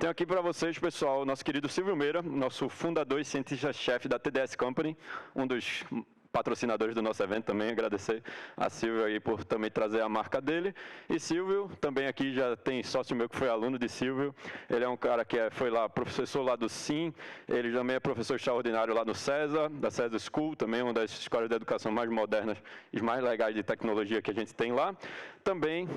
Tenho aqui para vocês, pessoal, o nosso querido Silvio Meira, nosso fundador e cientista-chefe da TDS Company, um dos patrocinadores do nosso evento também. Agradecer a Silvio aí por também trazer a marca dele. E Silvio, também aqui já tem sócio meu que foi aluno de Silvio. Ele é um cara que foi lá, professor lá do SIM, ele também é professor extraordinário lá no César, da César School, também uma das escolas de educação mais modernas e mais legais de tecnologia que a gente tem lá. Também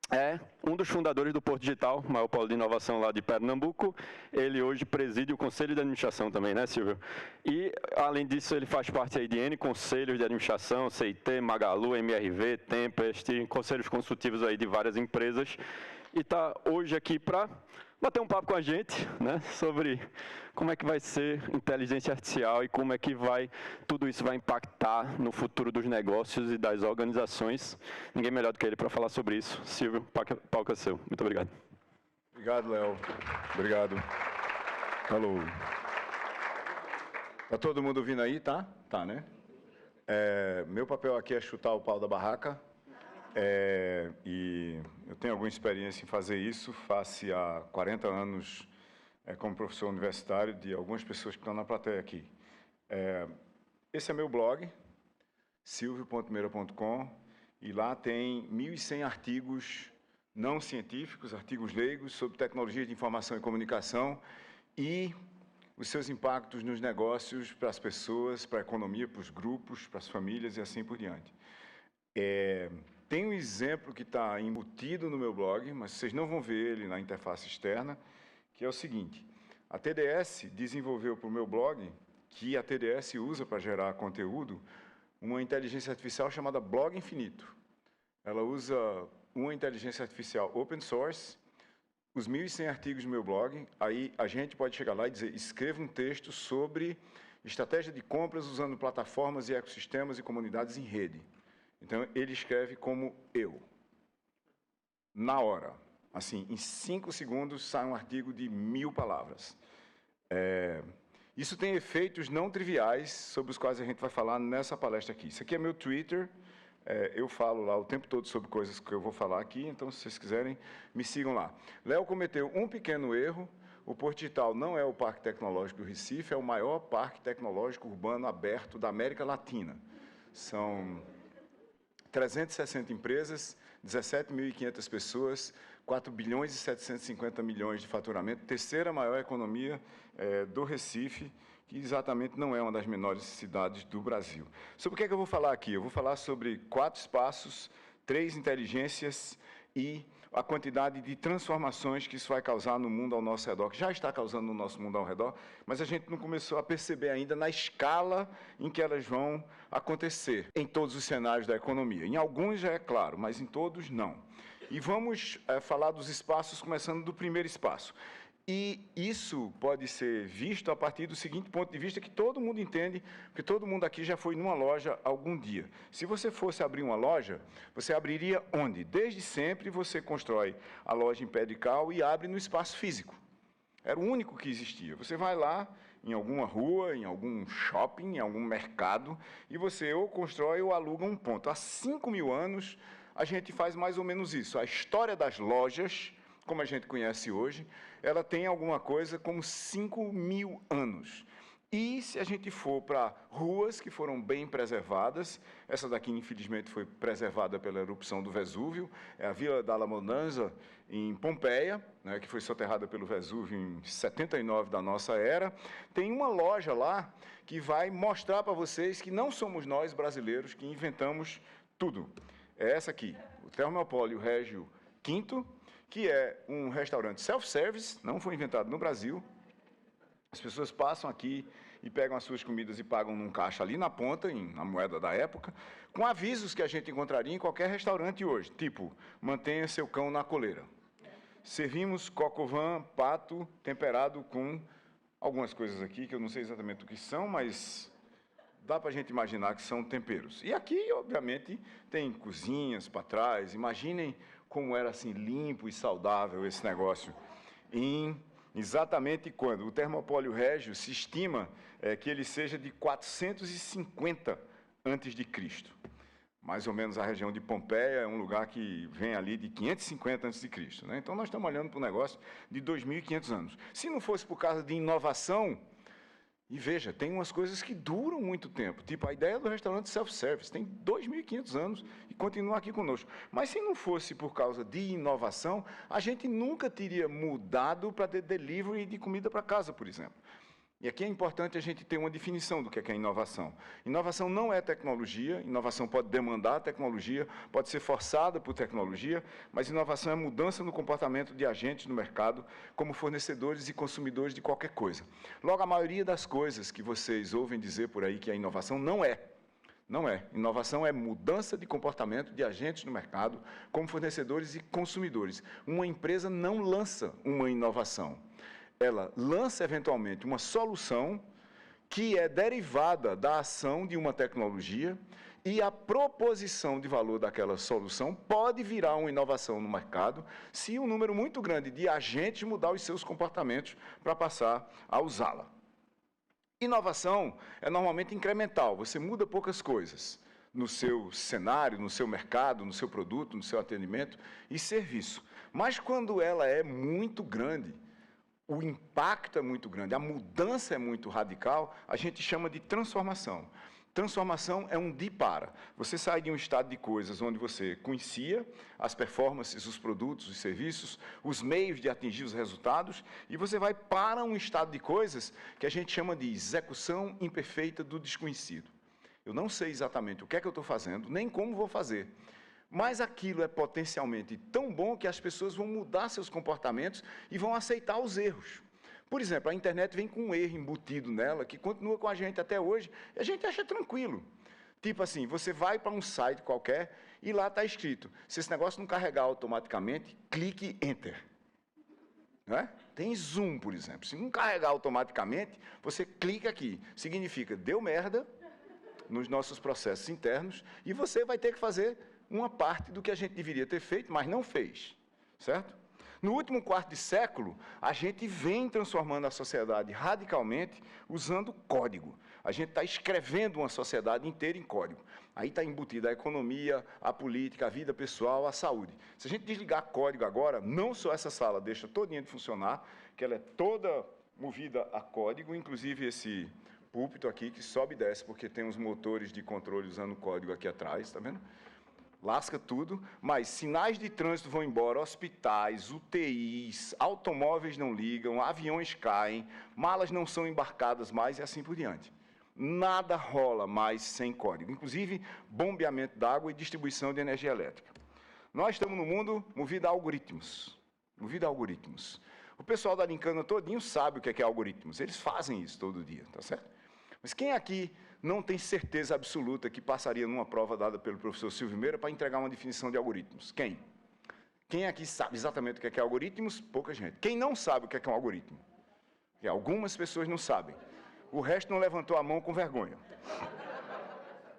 é um dos fundadores do Porto Digital, o maior polo de inovação lá de Pernambuco. Ele hoje preside o Conselho de Administração também, né, Silvio? E, além disso, ele faz parte aí de N conselhos de administração, CIT, Magalu, MRV, Tempest, conselhos consultivos aí de várias empresas. E está hoje aqui para bater um papo com a gente, né, sobre como é que vai ser inteligência artificial e como é que tudo isso vai impactar no futuro dos negócios e das organizações. Ninguém melhor do que ele para falar sobre isso. Silvio, o palco é seu. Muito obrigado. Obrigado, Léo. Obrigado. Alô. Tá todo mundo ouvindo aí, tá? Tá, né? Meu papel aqui é chutar o pau da barraca. E eu tenho alguma experiência em fazer isso, face a 40 anos como professor universitário de algumas pessoas que estão na plateia aqui. Esse é meu blog, silvio.meira.com, e lá tem 1.100 artigos não científicos, artigos leigos, sobre tecnologia de informação e comunicação e os seus impactos nos negócios, para as pessoas, para a economia, para os grupos, para as famílias e assim por diante. Tem um exemplo que está embutido no meu blog, mas vocês não vão ver ele na interface externa, que é o seguinte: a TDS desenvolveu para o meu blog, que a TDS usa para gerar conteúdo, uma inteligência artificial chamada Blog Infinito. Ela usa uma inteligência artificial open source, os 1.100 artigos do meu blog, aí a gente pode chegar lá e dizer, escreva um texto sobre estratégia de compras usando plataformas e ecossistemas e comunidades em rede. Então, ele escreve como eu, na hora. Assim, em 5 segundos sai um artigo de 1.000 palavras. Isso tem efeitos não triviais, sobre os quais a gente vai falar nessa palestra aqui. Isso aqui é meu Twitter, eu falo lá o tempo todo sobre coisas que eu vou falar aqui, então, se vocês quiserem, me sigam lá. Léo cometeu um pequeno erro. O Porto Digital não é o Parque Tecnológico do Recife, é o maior parque tecnológico urbano aberto da América Latina. São 360 empresas, 17.500 pessoas, 4 bilhões e 750 milhões de faturamento, terceira maior economia do Recife, que exatamente não é uma das menores cidades do Brasil. Sobre o que é que eu vou falar aqui? Eu vou falar sobre 4 espaços, 3 inteligências e a quantidade de transformações que isso vai causar no mundo ao nosso redor, que já está causando no nosso mundo ao redor, mas a gente não começou a perceber ainda na escala em que elas vão acontecer em todos os cenários da economia. Em alguns já é claro, mas em todos não. E vamos falar dos espaços, começando do primeiro espaço. E isso pode ser visto a partir do seguinte ponto de vista, que todo mundo entende, porque todo mundo aqui já foi numa loja algum dia. Se você fosse abrir uma loja, você abriria onde? Desde sempre você constrói a loja em pé de cal e abre no espaço físico. Era o único que existia. Você vai lá, em alguma rua, em algum shopping, em algum mercado, e você ou constrói ou aluga um ponto. Há 5.000 anos, a gente faz mais ou menos isso. A história das lojas, como a gente conhece hoje, ela tem alguma coisa como 5.000 anos. E se a gente for para ruas que foram bem preservadas, essa daqui, infelizmente, foi preservada pela erupção do Vesúvio, é a Vila da Lamonanza, em Pompeia, né, que foi soterrada pelo Vesúvio em 79 da nossa era. Tem uma loja lá que vai mostrar para vocês que não somos nós, brasileiros, que inventamos tudo. É essa aqui, o Termopólio Régio V, que é um restaurante self-service, não foi inventado no Brasil. As pessoas passam aqui e pegam as suas comidas e pagam num caixa ali na ponta, na moeda da época, com avisos que a gente encontraria em qualquer restaurante hoje, tipo, mantenha seu cão na coleira. Servimos coq au vin, pato, temperado com algumas coisas aqui, que eu não sei exatamente o que são, mas dá para a gente imaginar que são temperos. E aqui, obviamente, tem cozinhas para trás. Imaginem como era assim limpo e saudável esse negócio. Exatamente quando? O Termopólio Régio se estima que ele seja de 450 a.C. mais ou menos a região de Pompeia, é um lugar que vem ali de 550 a.C., né? Então, nós estamos olhando para um negócio de 2.500 anos. Se não fosse por causa de inovação, e veja, tem umas coisas que duram muito tempo, tipo a ideia do restaurante self-service, tem 2.500 anos e continua aqui conosco. Mas se não fosse por causa de inovação, a gente nunca teria mudado para ter delivery de comida para casa, por exemplo. E aqui é importante a gente ter uma definição do que é inovação. Inovação não é tecnologia, inovação pode demandar tecnologia, pode ser forçada por tecnologia, mas inovação é mudança no comportamento de agentes no mercado, como fornecedores e consumidores de qualquer coisa. Logo, a maioria das coisas que vocês ouvem dizer por aí que é inovação não é. Não é. Inovação é mudança de comportamento de agentes no mercado, como fornecedores e consumidores. Uma empresa não lança uma inovação. Ela lança, eventualmente, uma solução que é derivada da ação de uma tecnologia e a proposição de valor daquela solução pode virar uma inovação no mercado se um número muito grande de agentes mudar os seus comportamentos para passar a usá-la. Inovação é normalmente incremental, você muda poucas coisas no seu cenário, no seu mercado, no seu produto, no seu atendimento e serviço. Mas quando ela é muito grande, o impacto é muito grande, a mudança é muito radical, a gente chama de transformação. Transformação é um de para. Você sai de um estado de coisas onde você conhecia as performances, os produtos, os serviços, os meios de atingir os resultados, e você vai para um estado de coisas que a gente chama de execução imperfeita do desconhecido. Eu não sei exatamente o que é que eu estou fazendo, nem como vou fazer. Mas aquilo é potencialmente tão bom que as pessoas vão mudar seus comportamentos e vão aceitar os erros. Por exemplo, a internet vem com um erro embutido nela, que continua com a gente até hoje, e a gente acha tranquilo. Tipo assim, você vai para um site qualquer e lá está escrito, se esse negócio não carregar automaticamente, clique Enter. Não é? Tem Zoom, por exemplo. Se não carregar automaticamente, você clica aqui. Significa, deu merda nos nossos processos internos e você vai ter que fazer uma parte do que a gente deveria ter feito, mas não fez, certo? No último quarto de século, a gente vem transformando a sociedade radicalmente usando código. A gente está escrevendo uma sociedade inteira em código. Aí está embutida a economia, a política, a vida pessoal, a saúde. Se a gente desligar código agora, não só essa sala deixa todinha de funcionar, que ela é toda movida a código, inclusive esse púlpito aqui que sobe e desce, porque tem uns motores de controle usando código aqui atrás, está vendo? Lasca tudo, mas sinais de trânsito vão embora, hospitais, UTIs, automóveis não ligam, aviões caem, malas não são embarcadas mais e assim por diante. Nada rola mais sem código, inclusive bombeamento d'água e distribuição de energia elétrica. Nós estamos no mundo movido a algoritmos. Movido a algoritmos. O pessoal da Lincana todinho sabe o que é algoritmos, eles fazem isso todo dia, tá certo? Mas quem aqui não tem certeza absoluta que passaria numa prova dada pelo professor Silvio Meira para entregar uma definição de algoritmos? Quem? Quem aqui sabe exatamente o que é algoritmos? Pouca gente. Quem não sabe o que é um algoritmo? Porque algumas pessoas não sabem. O resto não levantou a mão com vergonha.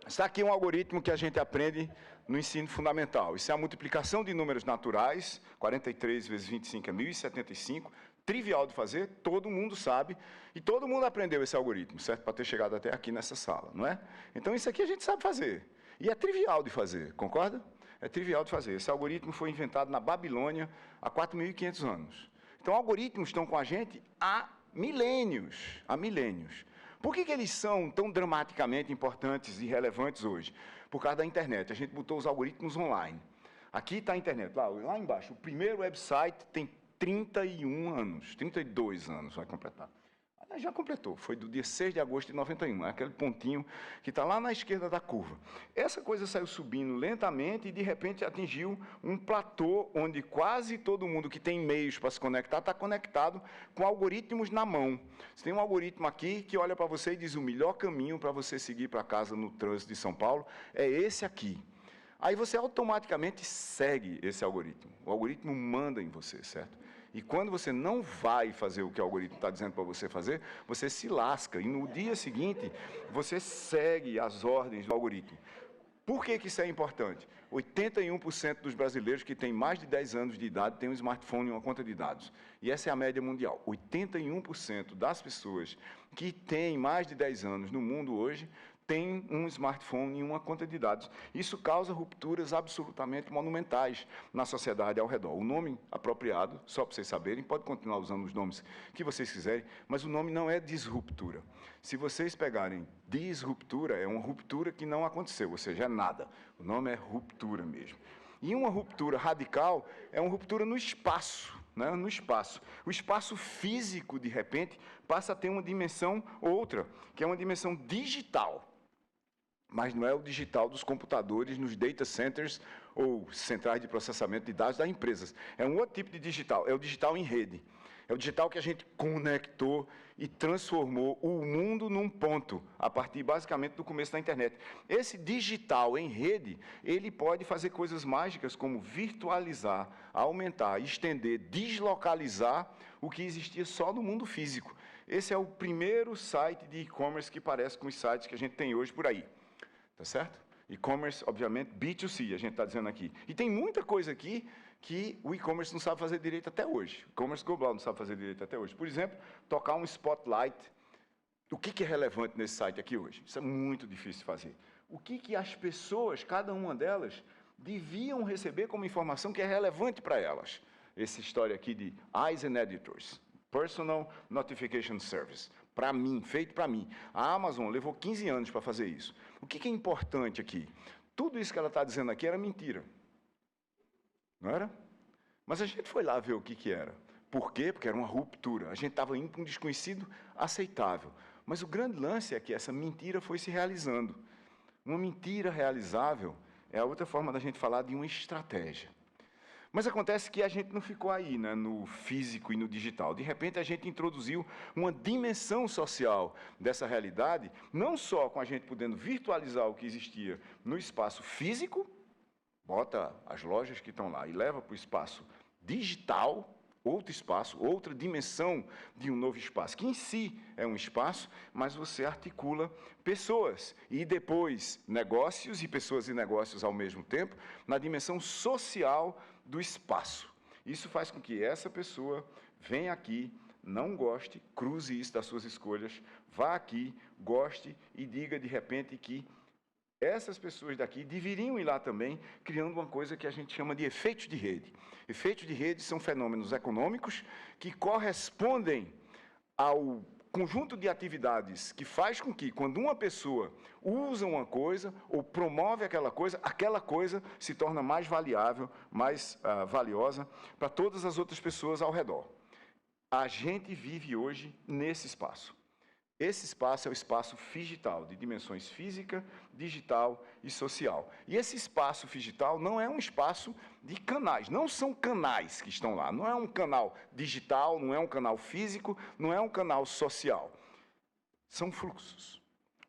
Está aqui um algoritmo que a gente aprende no ensino fundamental. Isso é a multiplicação de números naturais, 43 vezes 25 é 1075, trivial de fazer, todo mundo sabe, e todo mundo aprendeu esse algoritmo, certo? Para ter chegado até aqui nessa sala, não é? Então, isso aqui a gente sabe fazer. E é trivial de fazer, concorda? É trivial de fazer. Esse algoritmo foi inventado na Babilônia há 4.500 anos. Então, algoritmos estão com a gente há milênios, há milênios. Por que eles são tão dramaticamente importantes e relevantes hoje? Por causa da internet. A gente botou os algoritmos online. Aqui está a internet, lá embaixo. O primeiro website tem 31 anos, 32 anos vai completar. Já completou, foi do dia 6 de agosto de 91, aquele pontinho que está lá na esquerda da curva. Essa coisa saiu subindo lentamente e, de repente, atingiu um platô onde quase todo mundo que tem meios para se conectar está conectado com algoritmos na mão. Você tem um algoritmo aqui que olha para você e diz o melhor caminho para você seguir para casa no trânsito de São Paulo é esse aqui. Aí você automaticamente segue esse algoritmo. O algoritmo manda em você, certo? E quando você não vai fazer o que o algoritmo está dizendo para você fazer, você se lasca. E no dia seguinte, você segue as ordens do algoritmo. Por que isso é importante? 81% dos brasileiros que têm mais de 10 anos de idade têm um smartphone e uma conta de dados. E essa é a média mundial. 81% das pessoas que têm mais de 10 anos no mundo hoje tem um smartphone e uma conta de dados. Isso causa rupturas absolutamente monumentais na sociedade ao redor. O nome apropriado, só para vocês saberem, pode continuar usando os nomes que vocês quiserem, mas o nome não é disruptura. Se vocês pegarem disruptura, é uma ruptura que não aconteceu, ou seja, é nada. O nome é ruptura mesmo. E uma ruptura radical é uma ruptura no espaço. No espaço. O espaço físico, de repente, passa a ter uma dimensão outra, que é uma dimensão digital. Mas não é o digital dos computadores nos data centers ou centrais de processamento de dados das empresas. É um outro tipo de digital, é o digital em rede. É o digital que a gente conectou e transformou o mundo num ponto, a partir basicamente do começo da internet. Esse digital em rede, ele pode fazer coisas mágicas como virtualizar, aumentar, estender, deslocalizar o que existia só no mundo físico. Esse é o primeiro site de e-commerce que parece com os sites que a gente tem hoje por aí. Tá certo? E-commerce, obviamente, B2C, a gente está dizendo aqui. E tem muita coisa aqui que o e-commerce não sabe fazer direito até hoje. O e-commerce global não sabe fazer direito até hoje. Por exemplo, tocar um spotlight. O que é relevante nesse site aqui hoje? Isso é muito difícil de fazer. O que as pessoas, cada uma delas, deviam receber como informação que é relevante para elas? Essa história aqui de Eyes and Editors, Personal Notification Service. Para mim, feito para mim. A Amazon levou 15 anos para fazer isso. O que é importante aqui? Tudo isso que ela está dizendo aqui era mentira. Não era? Mas a gente foi lá ver o que era. Por quê? Porque era uma ruptura. A gente estava indo para um desconhecido aceitável. Mas o grande lance é que essa mentira foi se realizando. Uma mentira realizável é a outra forma da gente falar de uma estratégia. Mas acontece que a gente não ficou aí, no físico e no digital. De repente, a gente introduziu uma dimensão social dessa realidade, não só com a gente podendo virtualizar o que existia no espaço físico, bota as lojas que estão lá e leva para o espaço digital, outro espaço, outra dimensão de um novo espaço, que em si é um espaço, mas você articula pessoas e depois negócios e pessoas e negócios ao mesmo tempo, na dimensão social do espaço. Isso faz com que essa pessoa venha aqui, não goste, cruze isso das suas escolhas, vá aqui, goste e diga de repente que essas pessoas daqui deveriam ir lá também, criando uma coisa que a gente chama de efeitos de rede. Efeitos de rede são fenômenos econômicos que correspondem ao conjunto de atividades que faz com que, quando uma pessoa usa uma coisa ou promove aquela coisa se torna mais variável, mais valiosa para todas as outras pessoas ao redor. A gente vive hoje nesse espaço. Esse espaço é o espaço figital, de dimensões física, digital e social. E esse espaço figital não é um espaço de canais, não são canais que estão lá. Não é um canal digital, não é um canal físico, não é um canal social. São fluxos.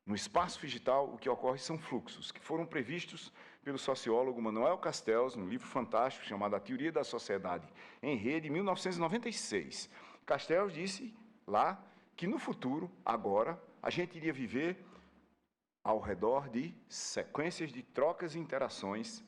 No espaço figital, o que ocorre são fluxos, que foram previstos pelo sociólogo Manuel Castells, num livro fantástico chamado A Teoria da Sociedade em Rede, em 1996. Castells disse lá que no futuro, agora, a gente iria viver ao redor de sequências de trocas e interações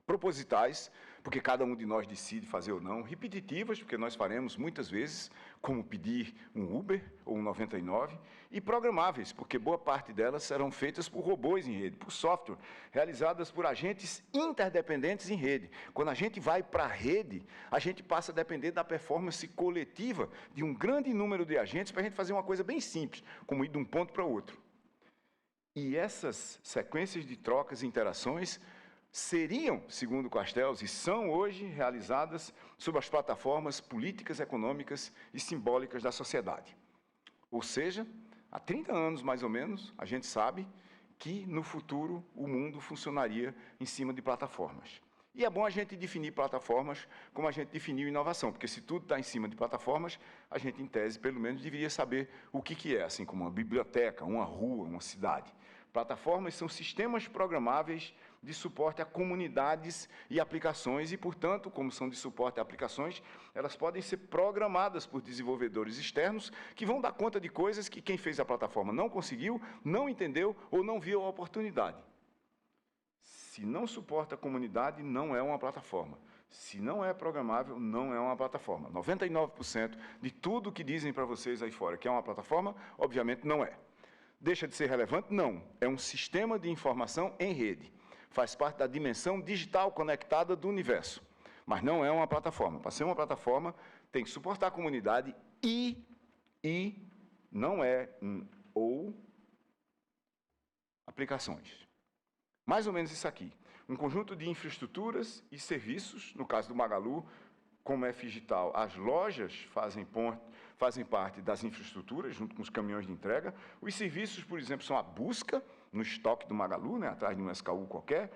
propositais, porque cada um de nós decide fazer ou não, repetitivas, porque nós faremos muitas vezes, como pedir um Uber ou um 99, e programáveis, porque boa parte delas serão feitas por robôs em rede, por software, realizadas por agentes interdependentes em rede. Quando a gente vai para a rede, a gente passa a depender da performance coletiva de um grande número de agentes para a gente fazer uma coisa bem simples, como ir de um ponto para o outro. E essas sequências de trocas e interações seriam, segundo Castells, e são hoje realizadas sob as plataformas políticas, econômicas e simbólicas da sociedade. Ou seja, há 30 anos, mais ou menos, a gente sabe que, no futuro, o mundo funcionaria em cima de plataformas. E é bom a gente definir plataformas como a gente definiu inovação, porque se tudo está em cima de plataformas, a gente, em tese, pelo menos, deveria saber o que é, assim como uma biblioteca, uma rua, uma cidade. Plataformas são sistemas programáveis de suporte a comunidades e aplicações e, portanto, como são de suporte a aplicações, elas podem ser programadas por desenvolvedores externos que vão dar conta de coisas que quem fez a plataforma não conseguiu, não entendeu ou não viu a oportunidade. Se não suporta a comunidade, não é uma plataforma. Se não é programável, não é uma plataforma. 99% de tudo que dizem para vocês aí fora que é uma plataforma, obviamente não é. Deixa de ser relevante? Não. É um sistema de informação em rede. Faz parte da dimensão digital conectada do universo. Mas não é uma plataforma. Para ser uma plataforma, tem que suportar a comunidade e não é ou aplicações. Mais ou menos isso aqui. Um conjunto de infraestruturas e serviços, no caso do Magalu, como é digital, as lojas fazem parte das infraestruturas, junto com os caminhões de entrega. Os serviços, por exemplo, são a busca no estoque do Magalu, né, atrás de um SKU qualquer.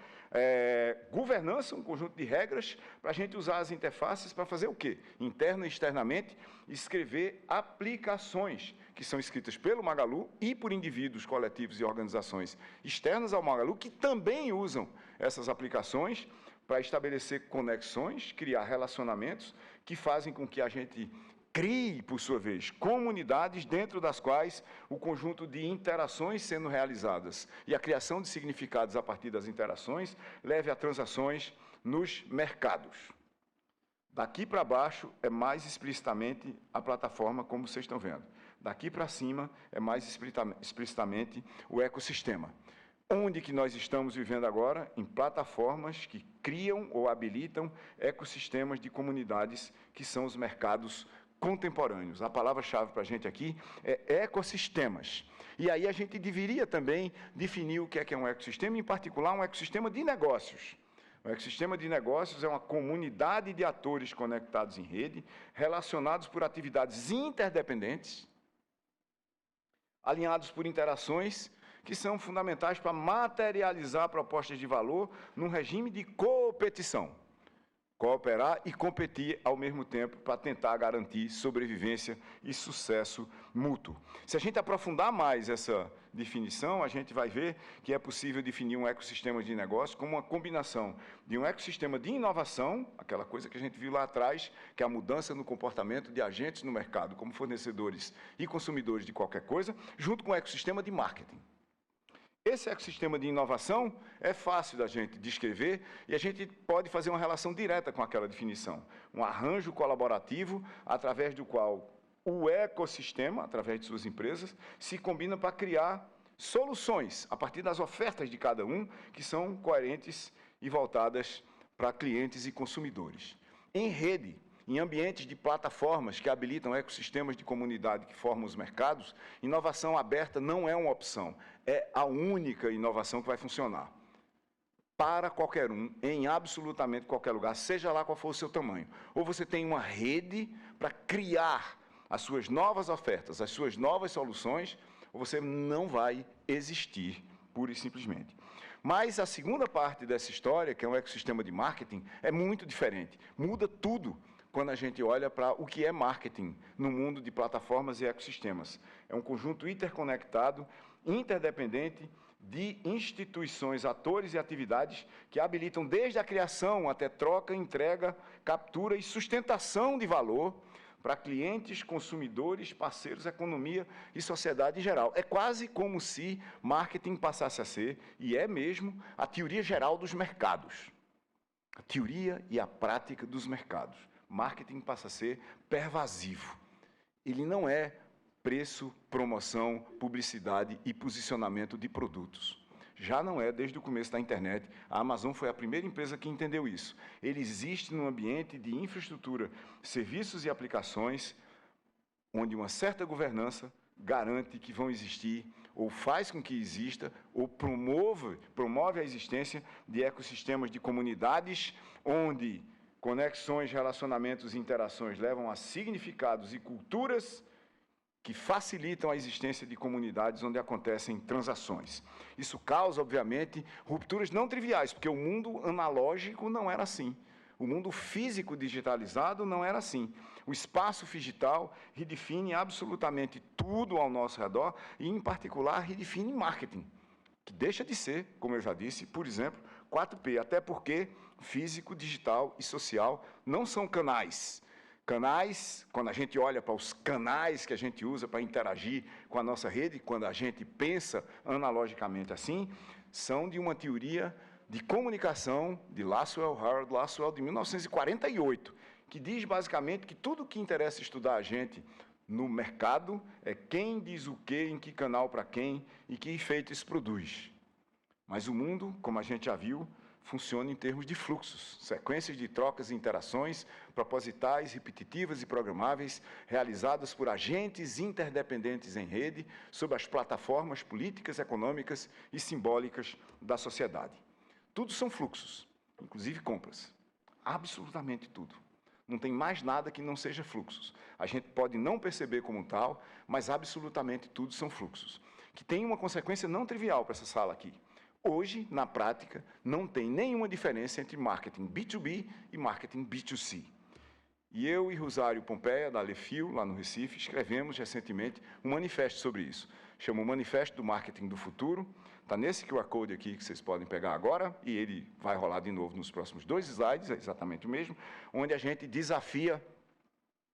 Governança, um conjunto de regras para a gente usar as interfaces para fazer o quê? Interna e externamente, escrever aplicações que são escritas pelo Magalu e por indivíduos, coletivos e organizações externas ao Magalu, que também usam essas aplicações para estabelecer conexões, criar relacionamentos que fazem com que a gente crie, por sua vez, comunidades dentro das quais o conjunto de interações sendo realizadas e a criação de significados a partir das interações leve a transações nos mercados. Daqui para baixo é mais explicitamente a plataforma, como vocês estão vendo. Daqui para cima é mais explicitamente o ecossistema. Onde que nós estamos vivendo agora? Em plataformas que criam ou habilitam ecossistemas de comunidades que são os mercados contemporâneos. A palavra-chave para a gente aqui é ecossistemas. E aí a gente deveria também definir o que é um ecossistema, em particular um ecossistema de negócios. O ecossistema de negócios é uma comunidade de atores conectados em rede, relacionados por atividades interdependentes, alinhados por interações que são fundamentais para materializar propostas de valor num regime de competição. Cooperar e competir ao mesmo tempo para tentar garantir sobrevivência e sucesso mútuo. Se a gente aprofundar mais essa definição, a gente vai ver que é possível definir um ecossistema de negócio como uma combinação de um ecossistema de inovação, aquela coisa que a gente viu lá atrás, que é a mudança no comportamento de agentes no mercado, como fornecedores e consumidores de qualquer coisa, junto com um ecossistema de marketing. Esse ecossistema de inovação é fácil da gente descrever e a gente pode fazer uma relação direta com aquela definição. Um arranjo colaborativo através do qual o ecossistema, através de suas empresas, se combina para criar soluções a partir das ofertas de cada um que são coerentes e voltadas para clientes e consumidores. Em rede, em ambientes de plataformas que habilitam ecossistemas de comunidade que formam os mercados, inovação aberta não é uma opção, é a única inovação que vai funcionar. Para qualquer um, em absolutamente qualquer lugar, seja lá qual for o seu tamanho. Ou você tem uma rede para criar as suas novas ofertas, as suas novas soluções, ou você não vai existir, pura e simplesmente. Mas a segunda parte dessa história, que é um ecossistema de marketing, é muito diferente. Muda tudo quando a gente olha para o que é marketing no mundo de plataformas e ecossistemas. É um conjunto interconectado, interdependente, de instituições, atores e atividades que habilitam desde a criação até troca, entrega, captura e sustentação de valor para clientes, consumidores, parceiros, economia e sociedade em geral. É quase como se marketing passasse a ser, e é mesmo, a teoria geral dos mercados. A teoria e a prática dos mercados. Marketing passa a ser pervasivo. Ele não é preço, promoção, publicidade e posicionamento de produtos. Já não é desde o começo da internet. A Amazon foi a primeira empresa que entendeu isso. Ele existe num ambiente de infraestrutura, serviços e aplicações, onde uma certa governança garante que vão existir, ou faz com que exista, ou promove a existência de ecossistemas de comunidades, onde conexões, relacionamentos e interações levam a significados e culturas que facilitam a existência de comunidades onde acontecem transações. Isso causa, obviamente, rupturas não triviais, porque o mundo analógico não era assim. O mundo físico digitalizado não era assim. O espaço digital redefine absolutamente tudo ao nosso redor e, em particular, redefine marketing, que deixa de ser, como eu já disse, por exemplo, 4P, até porque físico, digital e social não são canais. Canais, quando a gente olha para os canais que a gente usa para interagir com a nossa rede, quando a gente pensa analogicamente assim, são de uma teoria de comunicação de Harold Lasswell, de 1948, que diz basicamente que tudo que interessa estudar a gente no mercado é quem diz o quê, em que canal para quem e que efeito isso produz. Mas o mundo, como a gente já viu, funciona em termos de fluxos, sequências de trocas e interações propositais, repetitivas e programáveis, realizadas por agentes interdependentes em rede sobre as plataformas políticas, econômicas e simbólicas da sociedade. Tudo são fluxos, inclusive compras. Absolutamente tudo. Não tem mais nada que não seja fluxos. A gente pode não perceber como tal, mas absolutamente tudo são fluxos. Que tem uma consequência não trivial para essa sala aqui. Hoje, na prática, não tem nenhuma diferença entre marketing B2B e marketing B2C. E eu e Rosário Pompeia, da Alefio, lá no Recife, escrevemos recentemente um manifesto sobre isso. Chama o Manifesto do Marketing do Futuro. Está nesse QR Code aqui que vocês podem pegar agora, e ele vai rolar de novo nos próximos 2 slides, é exatamente o mesmo, onde a gente desafia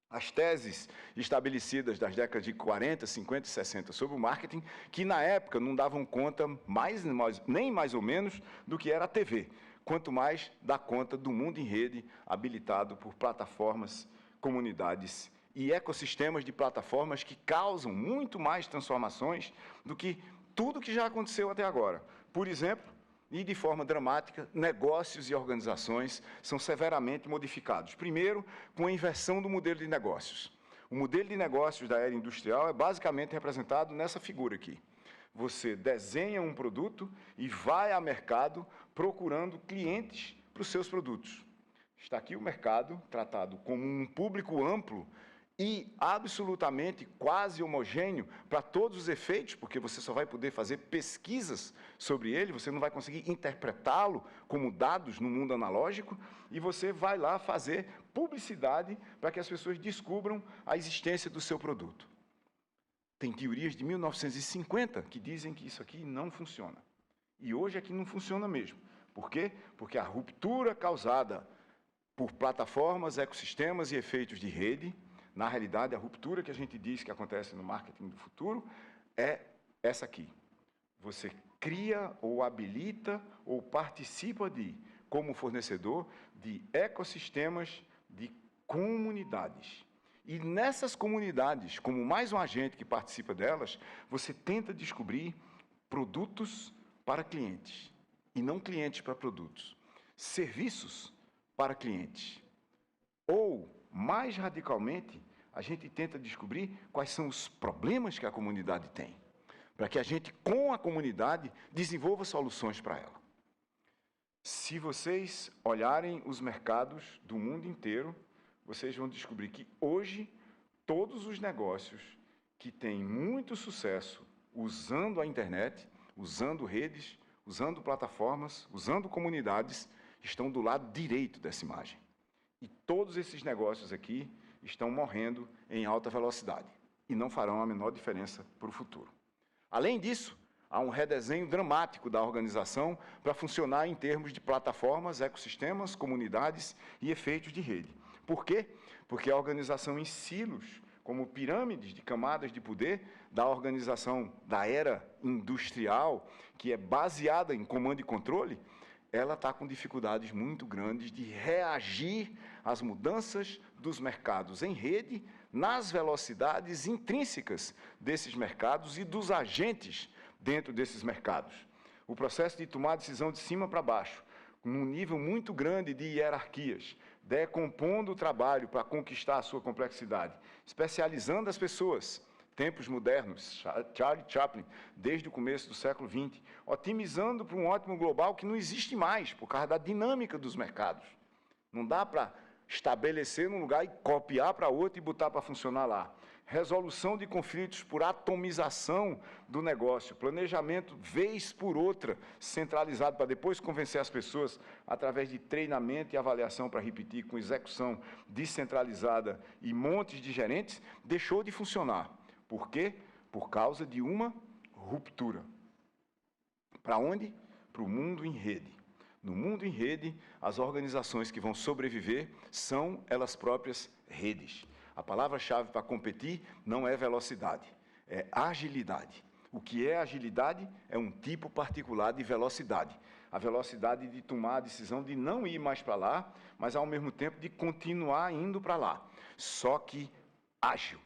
as teses estabelecidas das décadas de 40, 50 e 60 sobre o marketing, que na época não davam conta nem mais ou menos do que era a TV, quanto mais dá conta do mundo em rede, habilitado por plataformas, comunidades e ecossistemas de plataformas que causam muito mais transformações do que tudo que já aconteceu até agora. Por exemplo, e de forma dramática, negócios e organizações são severamente modificados. Primeiro, com a inversão do modelo de negócios. O modelo de negócios da era industrial é basicamente representado nessa figura aqui. Você desenha um produto e vai ao mercado procurando clientes para os seus produtos. Está aqui o mercado, tratado como um público amplo e absolutamente quase homogêneo para todos os efeitos, porque você só vai poder fazer pesquisas sobre ele, você não vai conseguir interpretá-lo como dados no mundo analógico, e você vai lá fazer publicidade para que as pessoas descubram a existência do seu produto. Tem teorias de 1950 que dizem que isso aqui não funciona. E hoje aqui não funciona mesmo. Por quê? Porque a ruptura causada por plataformas, ecossistemas e efeitos de rede, na realidade, a ruptura que a gente diz que acontece no marketing do futuro é essa aqui. Você cria ou habilita ou participa como fornecedor, de ecossistemas de comunidades. E nessas comunidades, como mais um agente que participa delas, você tenta descobrir produtos para clientes, e não clientes para produtos. Serviços para clientes. Ou, mais radicalmente, a gente tenta descobrir quais são os problemas que a comunidade tem, para que a gente, com a comunidade, desenvolva soluções para ela. Se vocês olharem os mercados do mundo inteiro, vocês vão descobrir que hoje todos os negócios que têm muito sucesso usando a internet, usando redes, usando plataformas, usando comunidades, estão do lado direito dessa imagem. E todos esses negócios aqui estão morrendo em alta velocidade e não farão a menor diferença para o futuro. Além disso, há um redesenho dramático da organização para funcionar em termos de plataformas, ecossistemas, comunidades e efeitos de rede. Por quê? Porque a organização em silos, como pirâmides de camadas de poder da organização da era industrial, que é baseada em comando e controle, ela está com dificuldades muito grandes de reagir às mudanças dos mercados em rede, nas velocidades intrínsecas desses mercados e dos agentes dentro desses mercados. O processo de tomar decisão de cima para baixo, num nível muito grande de hierarquias, decompondo o trabalho para conquistar a sua complexidade, especializando as pessoas, tempos modernos, Charlie Chaplin, desde o começo do século XX, otimizando para um ótimo global que não existe mais, por causa da dinâmica dos mercados. Não dá para estabelecer num lugar e copiar para outro e botar para funcionar lá. Resolução de conflitos por atomização do negócio, planejamento vez por outra, centralizado para depois convencer as pessoas através de treinamento e avaliação para repetir, com execução descentralizada e montes de gerentes, deixou de funcionar. Por quê? Por causa de uma ruptura. Para onde? Para o mundo em rede. No mundo em rede, as organizações que vão sobreviver são elas próprias redes. A palavra-chave para competir não é velocidade, é agilidade. O que é agilidade? É um tipo particular de velocidade. A velocidade de tomar a decisão de não ir mais para lá, mas ao mesmo tempo de continuar indo para lá. Só que ágil,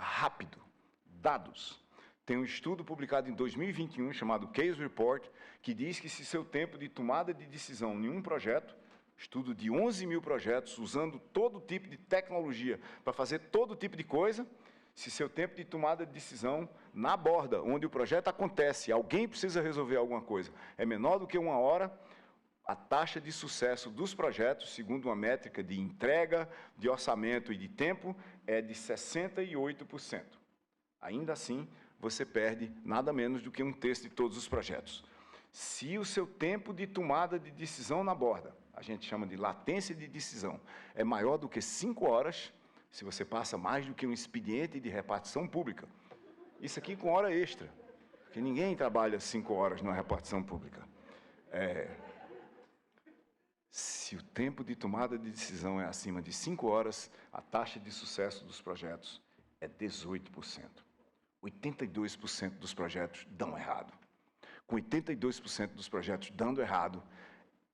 rápido, dados. Tem um estudo publicado em 2021, chamado Case Report, que diz que se seu tempo de tomada de decisão em um projeto, estudo de 11 mil projetos, usando todo tipo de tecnologia para fazer todo tipo de coisa, se seu tempo de tomada de decisão na borda, onde o projeto acontece, alguém precisa resolver alguma coisa, é menor do que 1 hora, a taxa de sucesso dos projetos, segundo uma métrica de entrega, de orçamento e de tempo, é de 68%. Ainda assim, você perde nada menos do que 1/3 de todos os projetos. Se o seu tempo de tomada de decisão na borda, a gente chama de latência de decisão, é maior do que 5 horas, se você passa mais do que um expediente de repartição pública, isso aqui com hora extra, porque ninguém trabalha 5 horas numa repartição pública. Se o tempo de tomada de decisão é acima de 5 horas, a taxa de sucesso dos projetos é 18%. 82% dos projetos dão errado. Com 82% dos projetos dando errado,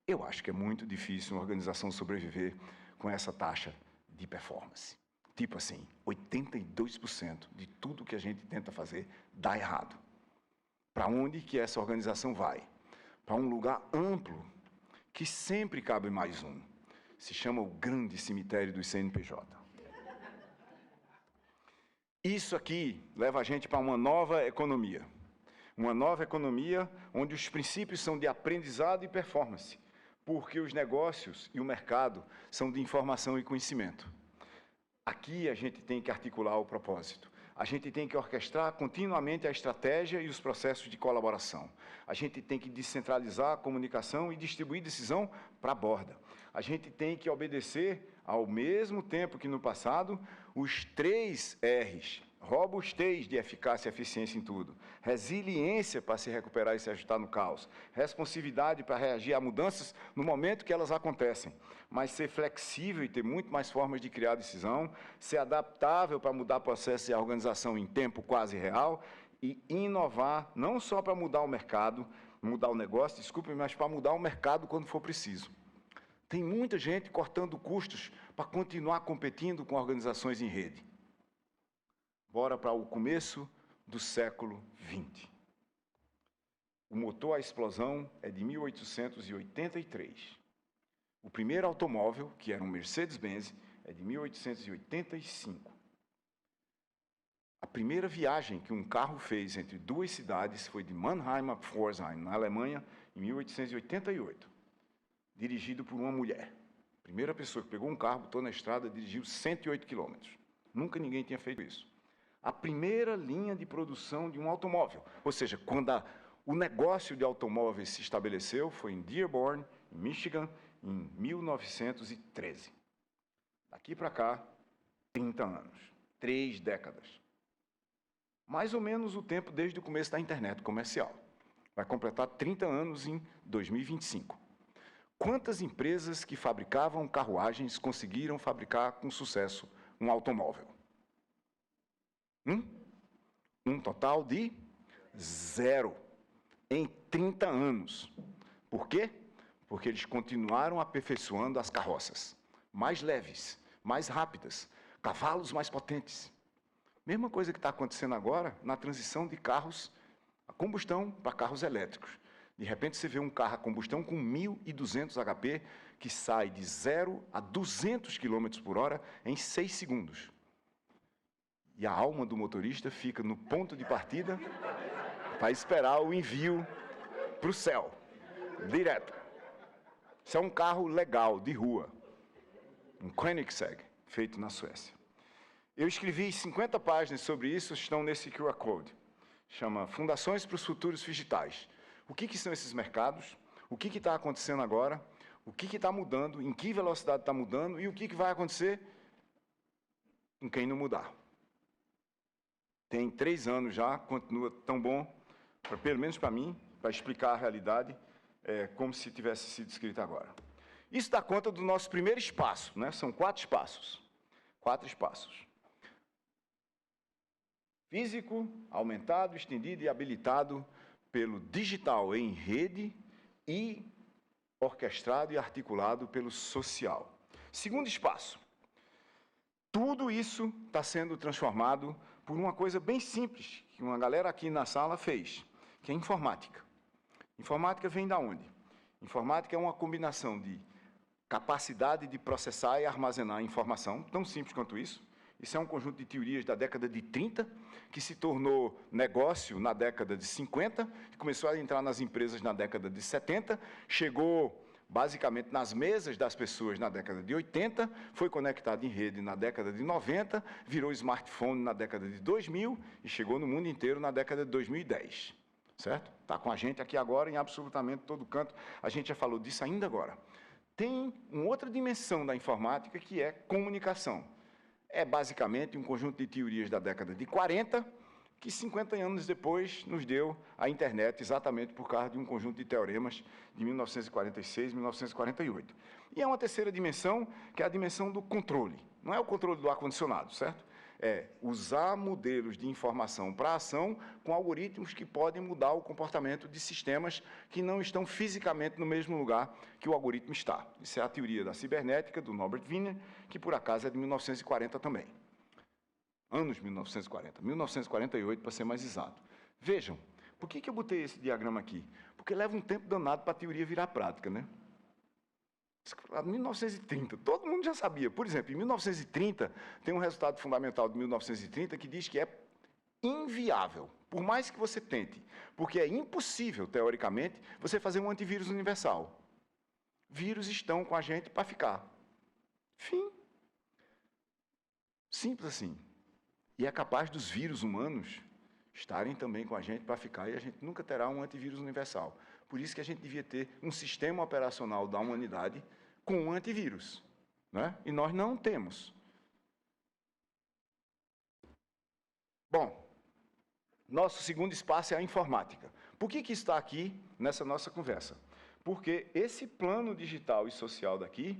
eu acho que é muito difícil uma organização sobreviver com essa taxa de performance. Tipo assim, 82% de tudo que a gente tenta fazer dá errado. Para onde que essa organização vai? Para um lugar amplo, que sempre cabe mais um. Se chama o grande cemitério do CNPJ. Isso aqui leva a gente para uma nova economia. Uma nova economia onde os princípios são de aprendizado e performance, porque os negócios e o mercado são de informação e conhecimento. Aqui a gente tem que articular o propósito. A gente tem que orquestrar continuamente a estratégia e os processos de colaboração. A gente tem que descentralizar a comunicação e distribuir decisão para a borda. A gente tem que obedecer, ao mesmo tempo que no passado, os 3 R's. Robustez de eficácia e eficiência em tudo. Resiliência para se recuperar e se ajustar no caos. Responsividade para reagir a mudanças no momento que elas acontecem. Mas ser flexível e ter muito mais formas de criar decisão, ser adaptável para mudar processos e a organização em tempo quase real e inovar não só para mudar o mercado, mudar o negócio, desculpe, mas para mudar o mercado quando for preciso. Tem muita gente cortando custos para continuar competindo com organizações em rede. Bora para o começo do século XX. O motor à explosão é de 1883. O primeiro automóvel, que era um Mercedes-Benz, é de 1885. A primeira viagem que um carro fez entre 2 cidades foi de Mannheim a Pforzheim, na Alemanha, em 1888, dirigido por uma mulher. A primeira pessoa que pegou um carro, botou na estrada, dirigiu 108 quilômetros. Nunca ninguém tinha feito isso. A primeira linha de produção de um automóvel, ou seja, quando o negócio de automóveis se estabeleceu, foi em Dearborn, em Michigan, em 1913. Daqui para cá, 30 anos, 3 décadas. Mais ou menos o tempo desde o começo da internet comercial. Vai completar 30 anos em 2025. Quantas empresas que fabricavam carruagens conseguiram fabricar com sucesso um automóvel? Um total de 0 em 30 anos. Por quê? Porque eles continuaram aperfeiçoando as carroças, mais leves, mais rápidas, cavalos mais potentes. Mesma coisa que está acontecendo agora na transição de carros a combustão para carros elétricos. De repente você vê um carro a combustão com 1.200 HP que sai de 0 a 200 km por hora em 6 segundos. E a alma do motorista fica no ponto de partida para esperar o envio para o céu, direto. Isso é um carro legal, de rua, um Koenigsegg, feito na Suécia. Eu escrevi 50 páginas sobre isso, estão nesse QR Code. Chama Fundações para os Futuros Digitais. O que são esses mercados? O que está acontecendo agora? O que está mudando? Em que velocidade está mudando? E o que vai acontecer com quem não mudar? Tem 3 anos já, continua tão bom, pelo menos para mim, para explicar a realidade, como se tivesse sido escrito agora. Isso dá conta do nosso primeiro espaço, né? São 4 espaços. 4 espaços. Físico, aumentado, estendido e habilitado pelo digital em rede e orquestrado e articulado pelo social. Segundo espaço. Tudo isso está sendo transformado por uma coisa bem simples, que uma galera aqui na sala fez, que é informática. Informática vem da onde? Informática é uma combinação de capacidade de processar e armazenar informação, tão simples quanto isso. Isso é um conjunto de teorias da década de 30, que se tornou negócio na década de 50, começou a entrar nas empresas na década de 70, chegou basicamente nas mesas das pessoas na década de 80, foi conectado em rede na década de 90, virou smartphone na década de 2000 e chegou no mundo inteiro na década de 2010. Certo? Está com a gente aqui agora em absolutamente todo canto. A gente já falou disso ainda agora. Tem uma outra dimensão da informática que é comunicação. É basicamente um conjunto de teorias da década de 40, que 50 anos depois nos deu a internet, exatamente por causa de um conjunto de teoremas de 1946, 1948. E é uma terceira dimensão, que é a dimensão do controle. Não é o controle do ar-condicionado, certo? É usar modelos de informação para ação com algoritmos que podem mudar o comportamento de sistemas que não estão fisicamente no mesmo lugar que o algoritmo está. Isso é a teoria da cibernética, do Norbert Wiener, que por acaso é de 1940 também. Anos 1940, 1948 para ser mais exato. Vejam, por que eu botei esse diagrama aqui? Porque leva um tempo danado para a teoria virar prática, né? 1930, todo mundo já sabia. Por exemplo, em 1930, tem um resultado fundamental de 1930 que diz que é inviável, por mais que você tente, porque é impossível, teoricamente, você fazer um antivírus universal. Vírus estão com a gente para ficar. Fim. Simples assim. E é capaz dos vírus humanos estarem também com a gente para ficar, e a gente nunca terá um antivírus universal. Por isso que a gente devia ter um sistema operacional da humanidade com um antivírus, né? E nós não temos. Bom, nosso segundo espaço é a informática. Por que está aqui nessa nossa conversa? Porque esse plano digital e social daqui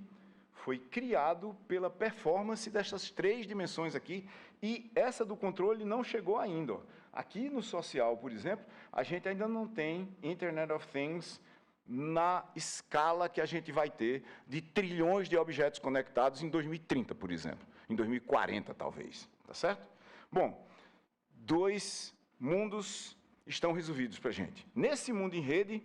foi criado pela performance dessas três dimensões aqui, e essa do controle não chegou ainda. Aqui no social, por exemplo, a gente ainda não tem Internet of Things na escala que a gente vai ter de trilhões de objetos conectados em 2030, por exemplo. Em 2040, talvez. Tá certo? Bom, dois mundos estão resolvidos para a gente. Nesse mundo em rede,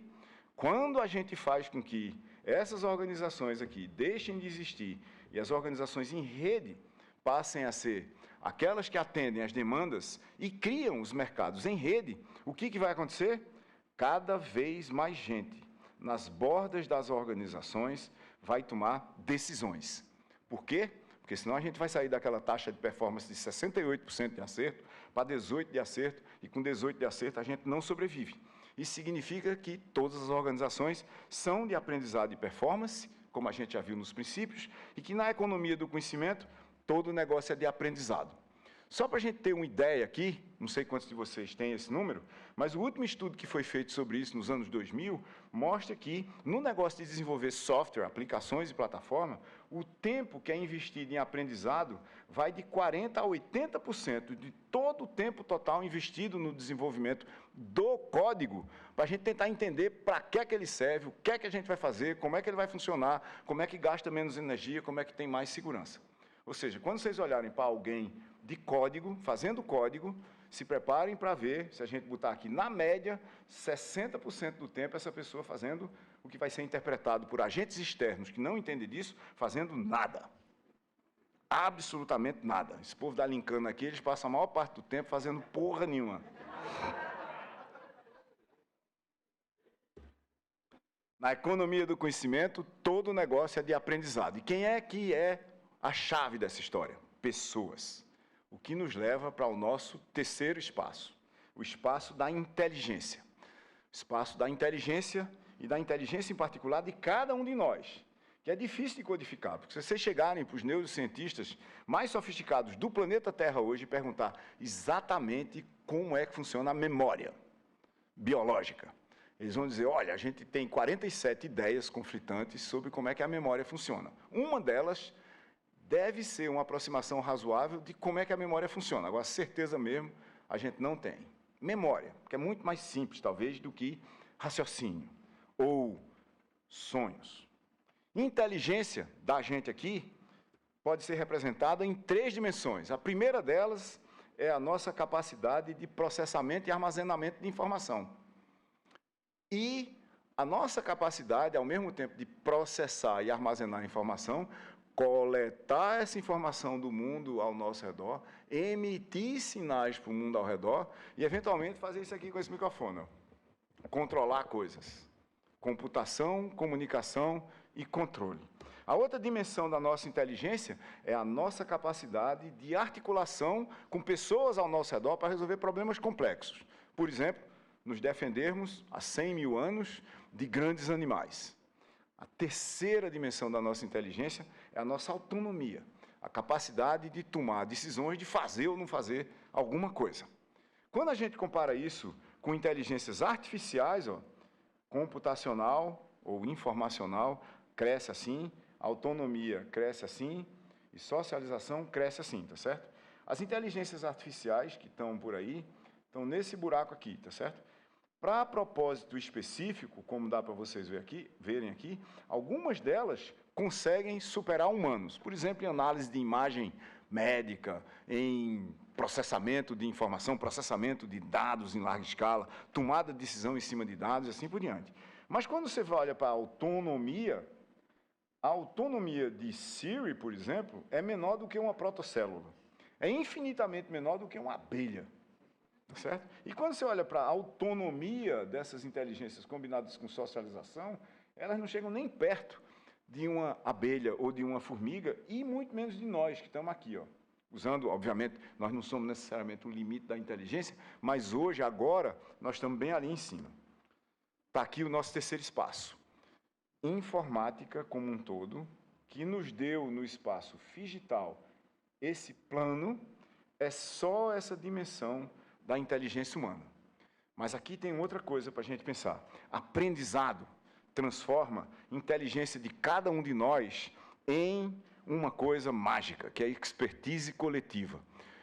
quando a gente faz com que essas organizações aqui deixem de existir e as organizações em rede passem a ser aquelas que atendem às demandas e criam os mercados em rede, o que vai acontecer? Cada vez mais gente nas bordas das organizações vai tomar decisões. Por quê? Porque senão a gente vai sair daquela taxa de performance de 68% de acerto para 18% de acerto, e com 18% de acerto a gente não sobrevive. Isso significa que todas as organizações são de aprendizado e performance, como a gente já viu nos princípios, e que na economia do conhecimento, todo negócio é de aprendizado. Só para a gente ter uma ideia aqui, não sei quantos de vocês têm esse número, mas o último estudo que foi feito sobre isso nos anos 2000 mostra que, no negócio de desenvolver software, aplicações e plataforma, o tempo que é investido em aprendizado vai de 40% a 80% de todo o tempo total investido no desenvolvimento do código, para a gente tentar entender para que é que ele serve, o que é que a gente vai fazer, como é que ele vai funcionar, como é que gasta menos energia, como é que tem mais segurança. Ou seja, quando vocês olharem para alguém de código, fazendo código, se preparem para ver, se a gente botar aqui na média, 60% do tempo essa pessoa fazendo o que vai ser interpretado por agentes externos que não entendem disso, fazendo nada. Absolutamente nada. Esse povo da Lincana aqui, eles passam a maior parte do tempo fazendo porra nenhuma. Na economia do conhecimento, todo negócio é de aprendizado. E quem é que é a chave dessa história? Pessoas. O que nos leva para o nosso terceiro espaço, o espaço da inteligência. O espaço da inteligência, e da inteligência em particular de cada um de nós, que é difícil de codificar, porque se vocês chegarem para os neurocientistas mais sofisticados do planeta Terra hoje e perguntar exatamente como é que funciona a memória biológica, eles vão dizer, olha, a gente tem 47 ideias conflitantes sobre como é que a memória funciona. Uma delas deve ser uma aproximação razoável de como é que a memória funciona. Agora, certeza mesmo, a gente não tem. Memória, que é muito mais simples, talvez, do que raciocínio ou sonhos. Inteligência da gente aqui pode ser representada em três dimensões. A primeira delas é a nossa capacidade de processamento e armazenamento de informação. E a nossa capacidade, ao mesmo tempo de processar e armazenar informação, coletar essa informação do mundo ao nosso redor, emitir sinais para o mundo ao redor e, eventualmente, fazer isso aqui com esse microfone. Controlar coisas. Computação, comunicação e controle. A outra dimensão da nossa inteligência é a nossa capacidade de articulação com pessoas ao nosso redor para resolver problemas complexos. Por exemplo, nos defendermos há 100 mil anos de grandes animais. A terceira dimensão da nossa inteligência é a nossa autonomia, a capacidade de tomar decisões de fazer ou não fazer alguma coisa. Quando a gente compara isso com inteligências artificiais, computacional ou informacional, cresce assim, autonomia cresce assim e socialização cresce assim, tá certo? As inteligências artificiais que estão por aí, estão nesse buraco aqui, tá certo? Para propósito específico, como dá para vocês verem aqui, algumas delas conseguem superar humanos. Por exemplo, em análise de imagem médica, em processamento de informação, processamento de dados em larga escala, tomada de decisão em cima de dados e assim por diante. Mas quando você olha para a autonomia de Siri, por exemplo, é menor do que uma protocélula. É infinitamente menor do que uma abelha. Tá certo? E quando você olha para a autonomia dessas inteligências combinadas com socialização, elas não chegam nem perto de uma abelha ou de uma formiga, e muito menos de nós que estamos aqui, usando, obviamente, nós não somos necessariamente o limite da inteligência, mas hoje, agora, nós estamos bem ali em cima. Está aqui o nosso terceiro espaço. Informática como um todo, que nos deu no espaço digital esse plano, é só essa dimensão da inteligência humana. Mas aqui tem outra coisa para a gente pensar. Aprendizado transforma a inteligência de cada um de nós em uma coisa mágica, que é a expertise coletiva.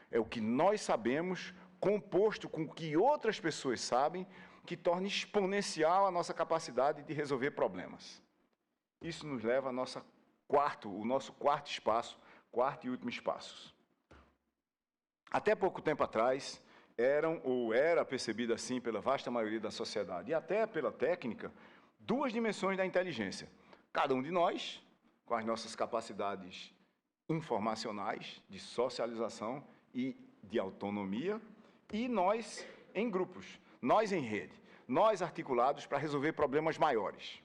É o que nós sabemos, composto com o que outras pessoas sabem, que torna exponencial a nossa capacidade de resolver problemas. Isso nos leva ao nosso quarto espaço, quarto e último espaço. Até pouco tempo atrás, era percebido assim pela vasta maioria da sociedade, e até pela técnica, duas dimensões da inteligência. Cada um de nós, com as nossas capacidades informacionais, de socialização e de autonomia, e nós em grupos, nós em rede, nós articulados para resolver problemas maiores.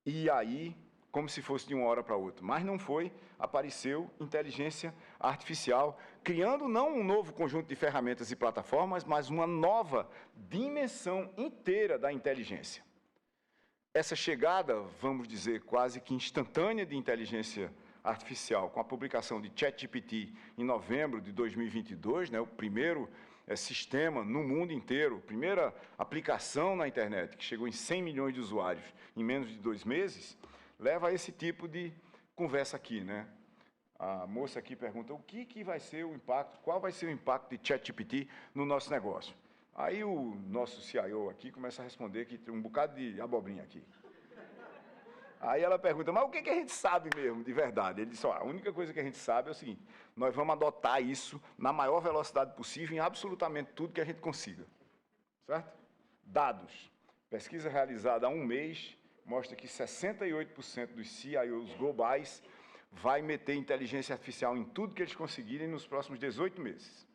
E aí, como se fosse de uma hora para outra, mas não foi, apareceu inteligência artificial, criando não um novo conjunto de ferramentas e plataformas, mas uma nova dimensão inteira da inteligência. Essa chegada, vamos dizer, quase que instantânea de inteligência artificial, com a publicação de ChatGPT em novembro de 2022, o primeiro sistema no mundo inteiro, primeira aplicação na internet, que chegou em 100 milhões de usuários em menos de 2 meses, leva a esse tipo de conversa aqui, A moça aqui pergunta, que vai ser o impacto, qual vai ser o impacto de ChatGPT no nosso negócio? Aí o nosso CIO aqui começa a responder que tem um bocado de abobrinha aqui. Aí ela pergunta, mas o que a gente sabe mesmo, de verdade? Ele disse, a única coisa que a gente sabe é o seguinte, nós vamos adotar isso na maior velocidade possível em absolutamente tudo que a gente consiga. Certo? Dados. Pesquisa realizada há um mês mostra que 68% dos CIOs globais vai meter inteligência artificial em tudo que eles conseguirem nos próximos 18 meses.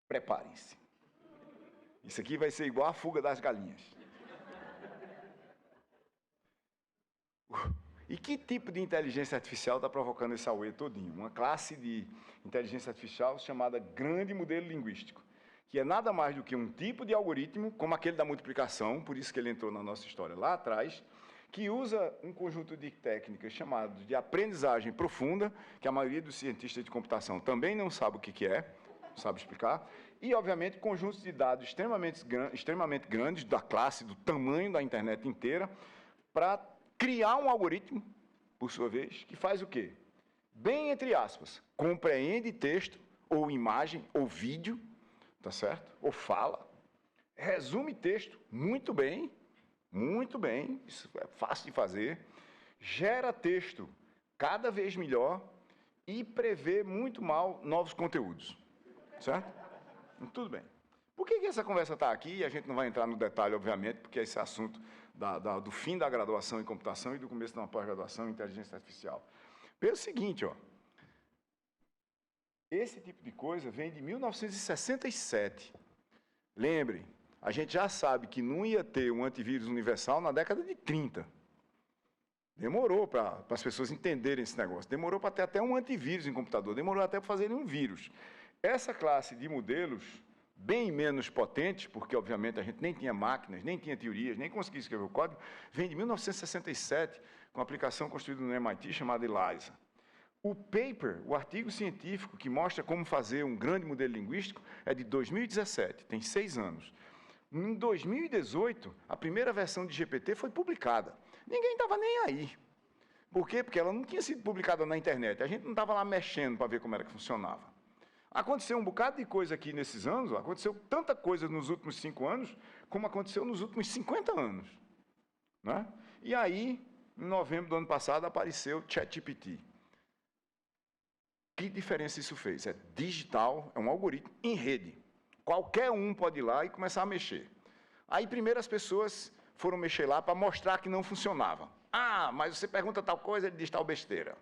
Preparem-se. Isso aqui vai ser igual a fuga das galinhas. E que tipo de inteligência artificial está provocando esse auê todinho? Uma classe de inteligência artificial chamada grande modelo linguístico, que é nada mais do que um tipo de algoritmo, como aquele da multiplicação, por isso que ele entrou na nossa história lá atrás, que usa um conjunto de técnicas chamadas de aprendizagem profunda, que a maioria dos cientistas de computação também não sabe o que é, não sabe explicar, e, obviamente, conjuntos de dados extremamente grandes, da classe, do tamanho da internet inteira, para criar um algoritmo, por sua vez, que faz o quê? Bem entre aspas, compreende texto, ou imagem, ou vídeo, tá certo? Ou fala, resume texto muito bem, isso é fácil de fazer, gera texto cada vez melhor e prevê muito mal novos conteúdos. Certo? Tudo bem. Por que essa conversa está aqui? E a gente não vai entrar no detalhe, obviamente, porque esse assunto do fim da graduação em computação e do começo de uma pós-graduação em inteligência artificial. Pelo seguinte, ó, esse tipo de coisa vem de 1967. Lembre, a gente já sabe que não ia ter um antivírus universal na década de 30. Demorou para as pessoas entenderem esse negócio. Demorou para ter até um antivírus em computador. Demorou até para fazerem um vírus. Essa classe de modelos, bem menos potentes, porque, obviamente, a gente nem tinha máquinas, nem tinha teorias, nem conseguia escrever o código, vem de 1967, com uma aplicação construída no MIT chamada ELIZA. O paper, o artigo científico que mostra como fazer um grande modelo linguístico, é de 2017, tem 6 anos. Em 2018, a primeira versão de GPT foi publicada. Ninguém estava nem aí. Por quê? Porque ela não tinha sido publicada na internet. A gente não estava lá mexendo para ver como era que funcionava. Aconteceu um bocado de coisa aqui nesses anos, aconteceu tanta coisa nos últimos 5 anos, como aconteceu nos últimos 50 anos. Né? E aí, em novembro do ano passado, apareceu o ChatGPT. Que diferença isso fez? É digital, é um algoritmo em rede. Qualquer um pode ir lá e começar a mexer. Aí, primeiro, as pessoas foram mexer lá para mostrar que não funcionava. Ah, mas você pergunta tal coisa, ele diz tal besteira.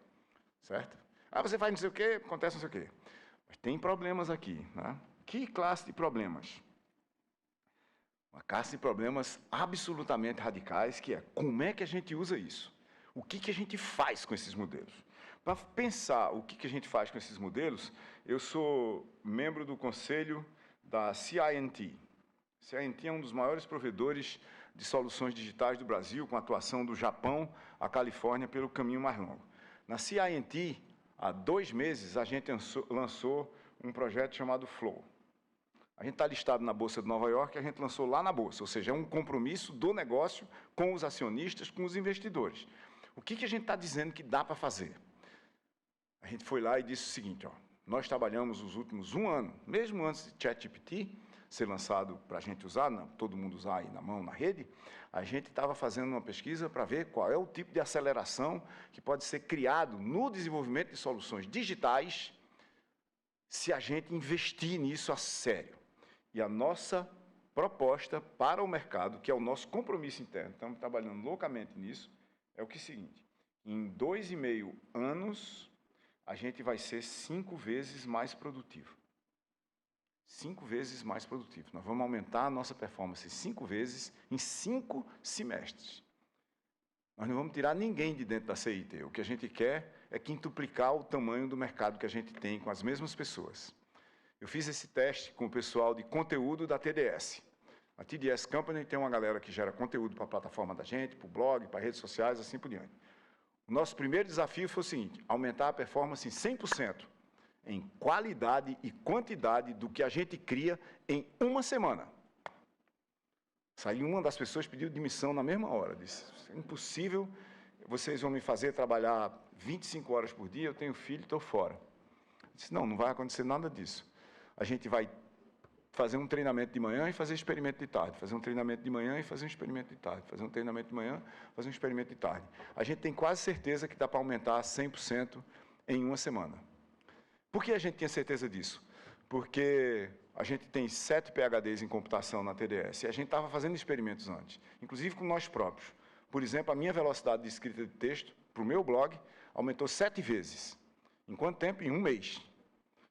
Certo? Aí você faz não sei o quê, acontece não sei o quê. Mas tem problemas aqui. Né? Que classe de problemas? Uma classe de problemas absolutamente radicais, que é como é que a gente usa isso? O que a gente faz com esses modelos? Para pensar o que a gente faz com esses modelos, eu sou membro do conselho da CINT. CINT é um dos maiores provedores de soluções digitais do Brasil, com atuação do Japão à Califórnia pelo caminho mais longo. Na CINT, há 2 meses, a gente lançou um projeto chamado Flow. A gente está listado na Bolsa de Nova York, a gente lançou lá na Bolsa, ou seja, é um compromisso do negócio com os acionistas, com os investidores. O que a gente está dizendo que dá para fazer? A gente foi lá e disse o seguinte, ó, nós trabalhamos os últimos 1 ano, mesmo antes de ChatGPT ser lançado para a gente usar, todo mundo usar aí na mão, na rede, a gente estava fazendo uma pesquisa para ver qual é o tipo de aceleração que pode ser criado no desenvolvimento de soluções digitais se a gente investir nisso a sério. E a nossa proposta para o mercado, que é o nosso compromisso interno, estamos trabalhando loucamente nisso, é o seguinte, em 2,5 anos, a gente vai ser 5 vezes mais produtivo. 5 vezes mais produtivo. Nós vamos aumentar a nossa performance 5 vezes em 5 semestres. Nós não vamos tirar ninguém de dentro da CIT. O que a gente quer é quintuplicar o tamanho do mercado que a gente tem com as mesmas pessoas. Eu fiz esse teste com o pessoal de conteúdo da TDS. A TDS Company tem uma galera que gera conteúdo para a plataforma da gente, para o blog, para redes sociais, assim por diante. O nosso primeiro desafio foi o seguinte, aumentar a performance em 100%, em qualidade e quantidade do que a gente cria em 1 semana. Saiu uma das pessoas pediu demissão na mesma hora, disse, é impossível, vocês vão me fazer trabalhar 25 horas por dia, eu tenho filho e estou fora. Eu disse, não vai acontecer nada disso. A gente vai fazer um treinamento de manhã e fazer experimento de tarde, fazer um treinamento de manhã e fazer um experimento de tarde, fazer um treinamento de manhã, fazer um experimento de tarde. A gente tem quase certeza que dá para aumentar 100% em 1 semana. Por que a gente tinha certeza disso? Porque a gente tem 7 PhDs em computação na TDS e a gente estava fazendo experimentos antes, inclusive com nós próprios. Por exemplo, a minha velocidade de escrita de texto para o meu blog aumentou 7 vezes. Em quanto tempo? Em 1 mês.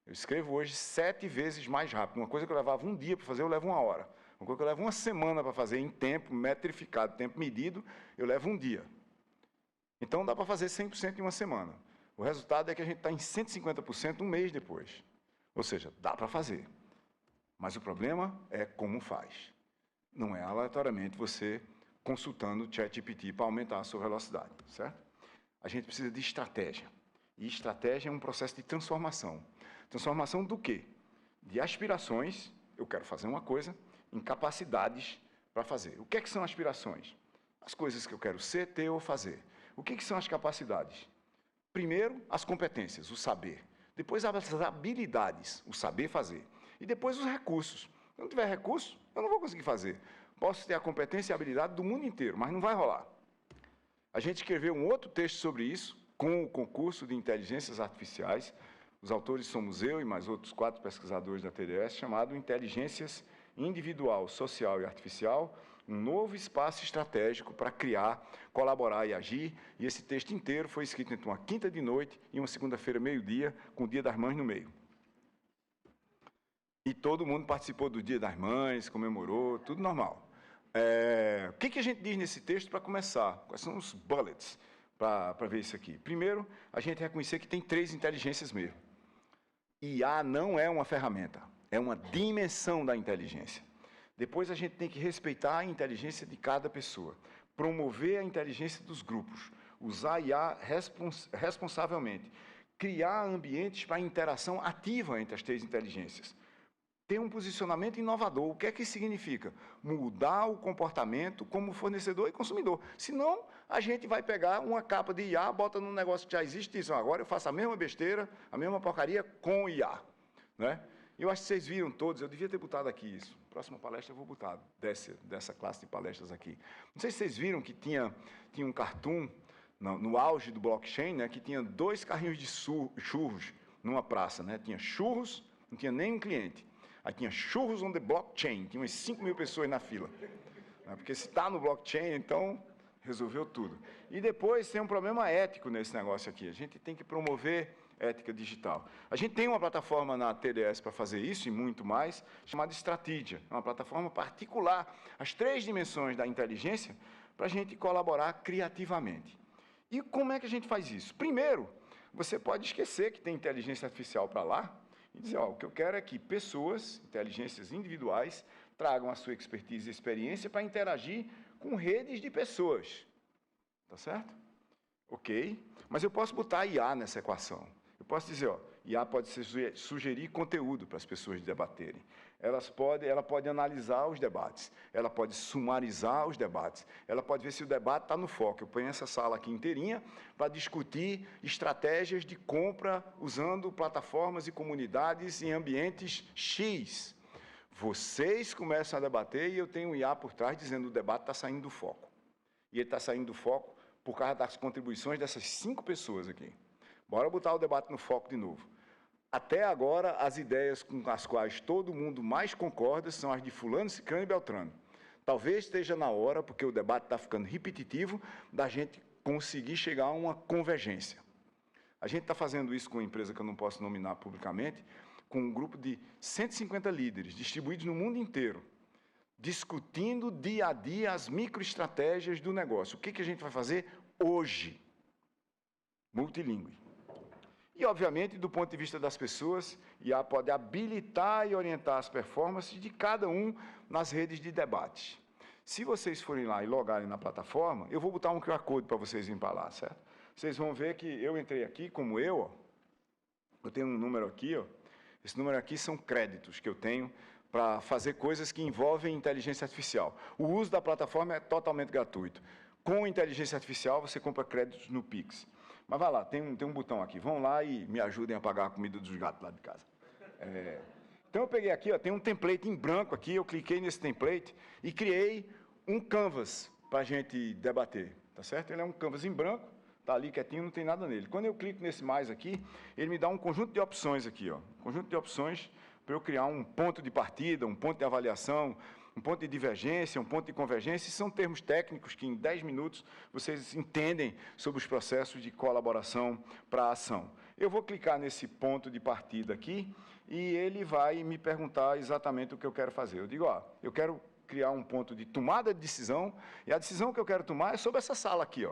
Eu escrevo hoje 7 vezes mais rápido. Uma coisa que eu levava 1 dia para fazer, eu levo 1 hora. Uma coisa que eu levo 1 semana para fazer em tempo metrificado, tempo medido, eu levo 1 dia. Então, dá para fazer 100% em 1 semana. O resultado é que a gente está em 150% 1 mês depois. Ou seja, dá para fazer. Mas o problema é como faz. Não é aleatoriamente você consultando o ChatGPT para aumentar a sua velocidade, certo? A gente precisa de estratégia. E estratégia é um processo de transformação. Transformação do quê? De aspirações, eu quero fazer uma coisa, em capacidades para fazer. O que é que são aspirações? As coisas que eu quero ser, ter ou fazer. O que são as capacidades? Primeiro, as competências, o saber. Depois, as habilidades, o saber fazer. E depois, os recursos. Se eu não tiver recurso, eu não vou conseguir fazer. Posso ter a competência e a habilidade do mundo inteiro, mas não vai rolar. A gente escreveu um outro texto sobre isso, com o concurso de inteligências artificiais, Os autores somos eu e mais outros 4 pesquisadores da TDS, chamado Inteligências Individual, Social e Artificial, um novo espaço estratégico para criar, colaborar e agir. E esse texto inteiro foi escrito entre uma quinta de noite e uma segunda-feira, meio-dia, com o Dia das Mães no meio. E todo mundo participou do Dia das Mães, comemorou, tudo normal. O que a gente diz nesse texto para começar? Quais são os bullets para ver isso aqui? Primeiro, a gente reconhecer que tem 3 inteligências mesmo. IA não é uma ferramenta, é uma dimensão da inteligência. Depois a gente tem que respeitar a inteligência de cada pessoa, promover a inteligência dos grupos, usar IA responsavelmente, criar ambientes para interação ativa entre as 3 inteligências. Ter um posicionamento inovador. O que é que isso significa? Mudar o comportamento como fornecedor e consumidor. Senão, a gente vai pegar uma capa de IA, bota num negócio que já existe, e diz, agora eu faço a mesma besteira, a mesma porcaria com IA. Né? Eu acho que vocês viram todos, eu devia ter botado aqui isso. Próxima palestra eu vou botar dessa classe de palestras aqui. Não sei se vocês viram que tinha um cartoon no auge do blockchain, né, que tinha 2 carrinhos de churros numa praça. Né? Tinha churros, não tinha nenhum cliente. Aí tinha churros on the blockchain, tinha umas 5.000 pessoas na fila. Porque se está no blockchain, então resolveu tudo. E depois tem um problema ético nesse negócio aqui. A gente tem que promover ética digital. A gente tem uma plataforma na TDS para fazer isso e muito mais, chamada Strategia. É uma plataforma particular, as 3 dimensões da inteligência, para a gente colaborar criativamente. E como é que a gente faz isso? Primeiro, você pode esquecer que tem inteligência artificial para lá, e dizer, o que eu quero é que pessoas, inteligências individuais, tragam a sua expertise e experiência para interagir com redes de pessoas. Tá certo? Ok? Mas eu posso botar IA nessa equação. Eu posso dizer, IA pode sugerir conteúdo para as pessoas debaterem. Ela pode analisar os debates, ela pode sumarizar os debates, ela pode ver se o debate está no foco. Eu ponho essa sala aqui inteirinha para discutir estratégias de compra usando plataformas e comunidades em ambientes X. Vocês começam a debater e eu tenho um IA por trás dizendo que o debate está saindo do foco. E ele está saindo do foco por causa das contribuições dessas 5 pessoas aqui. Bora botar o debate no foco de novo. Até agora, as ideias com as quais todo mundo mais concorda são as de fulano, ciclano e beltrano. Talvez esteja na hora, porque o debate está ficando repetitivo, da gente conseguir chegar a uma convergência. A gente está fazendo isso com uma empresa que eu não posso nominar publicamente, com um grupo de 150 líderes, distribuídos no mundo inteiro, discutindo dia a dia as microestratégias do negócio. O que a gente vai fazer hoje? Multilingüe. E, obviamente, do ponto de vista das pessoas, IA pode habilitar e orientar as performances de cada um nas redes de debate. Se vocês forem lá e logarem na plataforma, eu vou botar um QR Code para vocês virem para lá, certo? Vocês vão ver que eu entrei aqui, como eu tenho um número aqui, esse número aqui são créditos que eu tenho para fazer coisas que envolvem inteligência artificial. O uso da plataforma é totalmente gratuito. Com inteligência artificial, você compra créditos no Pix. Mas vai lá, tem um botão aqui. Vão lá e me ajudem a pagar a comida dos gatos lá de casa. Então, eu peguei aqui, tem um template em branco aqui, eu cliquei nesse template e criei um canvas para a gente debater, tá certo? Ele é um canvas em branco, está ali quietinho, não tem nada nele. Quando eu clico nesse mais aqui, ele me dá um conjunto de opções aqui, um conjunto de opções para eu criar um ponto de partida, um ponto de avaliação, um ponto de divergência, um ponto de convergência. São termos técnicos que em 10 minutos vocês entendem sobre os processos de colaboração para a ação. Eu vou clicar nesse ponto de partida aqui e ele vai me perguntar exatamente o que eu quero fazer. Eu digo, eu quero criar um ponto de tomada de decisão e a decisão que eu quero tomar é sobre essa sala aqui,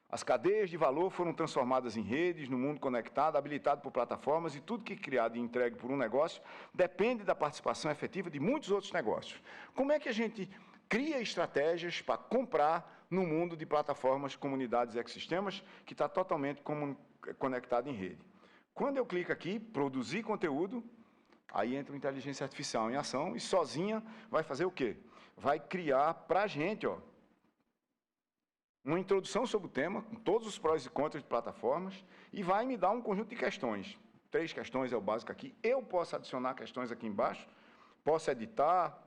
As cadeias de valor foram transformadas em redes, no mundo conectado, habilitado por plataformas, e tudo que é criado e entregue por um negócio depende da participação efetiva de muitos outros negócios. Como é que a gente cria estratégias para comprar no mundo de plataformas, comunidades e ecossistemas que está totalmente conectado em rede? Quando eu clico aqui, produzir conteúdo, aí entra a inteligência artificial em ação e sozinha vai fazer o quê? Vai criar para a gente, uma introdução sobre o tema, com todos os prós e contras de plataformas, e vai me dar um conjunto de questões. 3 questões é o básico aqui. Eu posso adicionar questões aqui embaixo, posso editar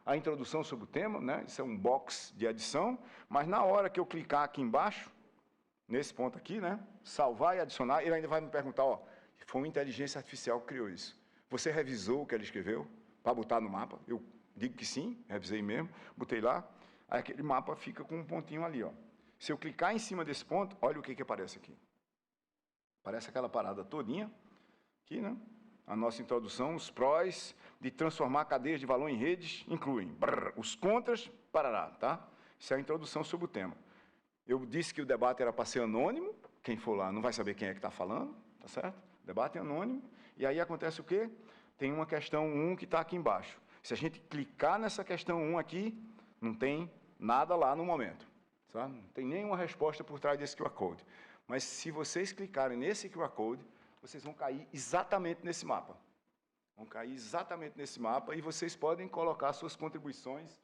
a introdução sobre o tema, né? Isso é um box de adição, mas na hora que eu clicar aqui embaixo, nesse ponto aqui, né? Salvar e adicionar, ele ainda vai me perguntar, ó, foi uma inteligência artificial que criou isso. Você revisou o que ele escreveu para botar no mapa? Eu digo que sim, revisei mesmo, botei lá, aí aquele mapa fica com um pontinho ali, ó. Se eu clicar em cima desse ponto, olha o que aparece aqui. Aparece aquela parada todinha, aqui, né? A nossa introdução, os prós de transformar cadeias de valor em redes, incluem os contras, parará, tá? Isso é a introdução sobre o tema. Eu disse que o debate era para ser anônimo, quem for lá não vai saber quem é que está falando, tá certo? Debate é anônimo, e aí acontece o quê? Tem uma questão 1 que está aqui embaixo. Se a gente clicar nessa questão 1 aqui, não tem nada lá no momento, tá? Não tem nenhuma resposta por trás desse QR Code. Mas se vocês clicarem nesse QR Code, vocês vão cair exatamente nesse mapa. Vão cair exatamente nesse mapa e vocês podem colocar suas contribuições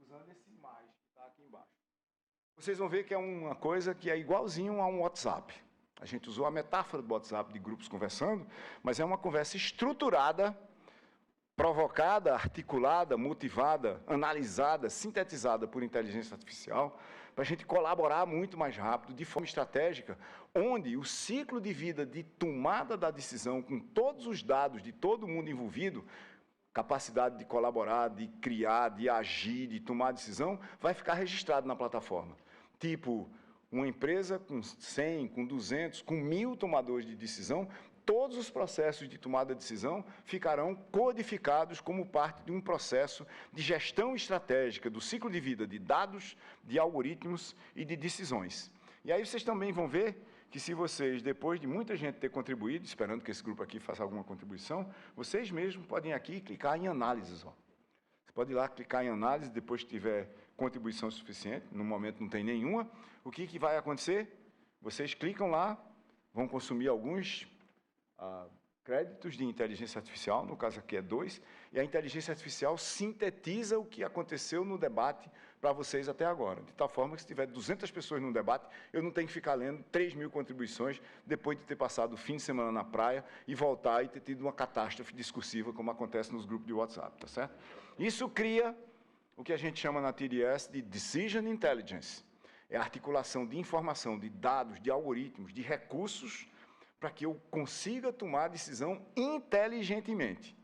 usando esse mais que está aqui embaixo. Vocês vão ver que é uma coisa que é igualzinho a um WhatsApp. A gente usou a metáfora do WhatsApp de grupos conversando, mas é uma conversa estruturada, provocada, articulada, motivada, analisada, sintetizada por inteligência artificial, para a gente colaborar muito mais rápido, de forma estratégica, onde o ciclo de vida de tomada da decisão, com todos os dados de todo mundo envolvido, capacidade de colaborar, de criar, de agir, de tomar decisão, vai ficar registrado na plataforma. Tipo, uma empresa com 100, com 200, com 1.000 tomadores de decisão, todos os processos de tomada de decisão ficarão codificados como parte de um processo de gestão estratégica do ciclo de vida de dados, de algoritmos e de decisões. E aí vocês também vão ver que se vocês, depois de muita gente ter contribuído, esperando que esse grupo aqui faça alguma contribuição, vocês mesmos podem aqui clicar em análises. Ó. Você pode ir lá clicar em análise, depois que tiver contribuição suficiente, no momento não tem nenhuma. O que vai acontecer? Vocês clicam lá, vão consumir alguns créditos de inteligência artificial, no caso aqui é 2, e a inteligência artificial sintetiza o que aconteceu no debate para vocês até agora, de tal forma que se tiver 200 pessoas no debate, eu não tenho que ficar lendo 3.000 contribuições depois de ter passado o fim de semana na praia e voltar e ter tido uma catástrofe discursiva, como acontece nos grupos de WhatsApp, tá certo? Isso cria o que a gente chama na TDS de Decision Intelligence, é a articulação de informação, de dados, de algoritmos, de recursos, para que eu consiga tomar a decisão inteligentemente.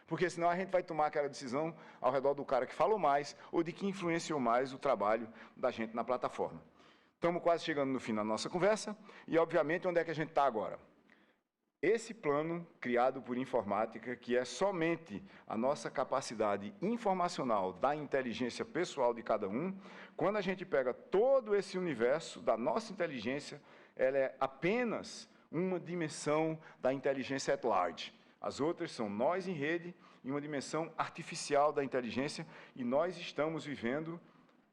Porque senão a gente vai tomar aquela decisão ao redor do cara que falou mais ou de que influenciou mais o trabalho da gente na plataforma. Estamos quase chegando no fim da nossa conversa e, obviamente, onde é que a gente está agora? Esse plano criado por informática, que é somente a nossa capacidade informacional da inteligência pessoal de cada um, quando a gente pega todo esse universo da nossa inteligência, ela é apenas uma dimensão da inteligência at large. As outras são nós em rede e uma dimensão artificial da inteligência, e nós estamos vivendo,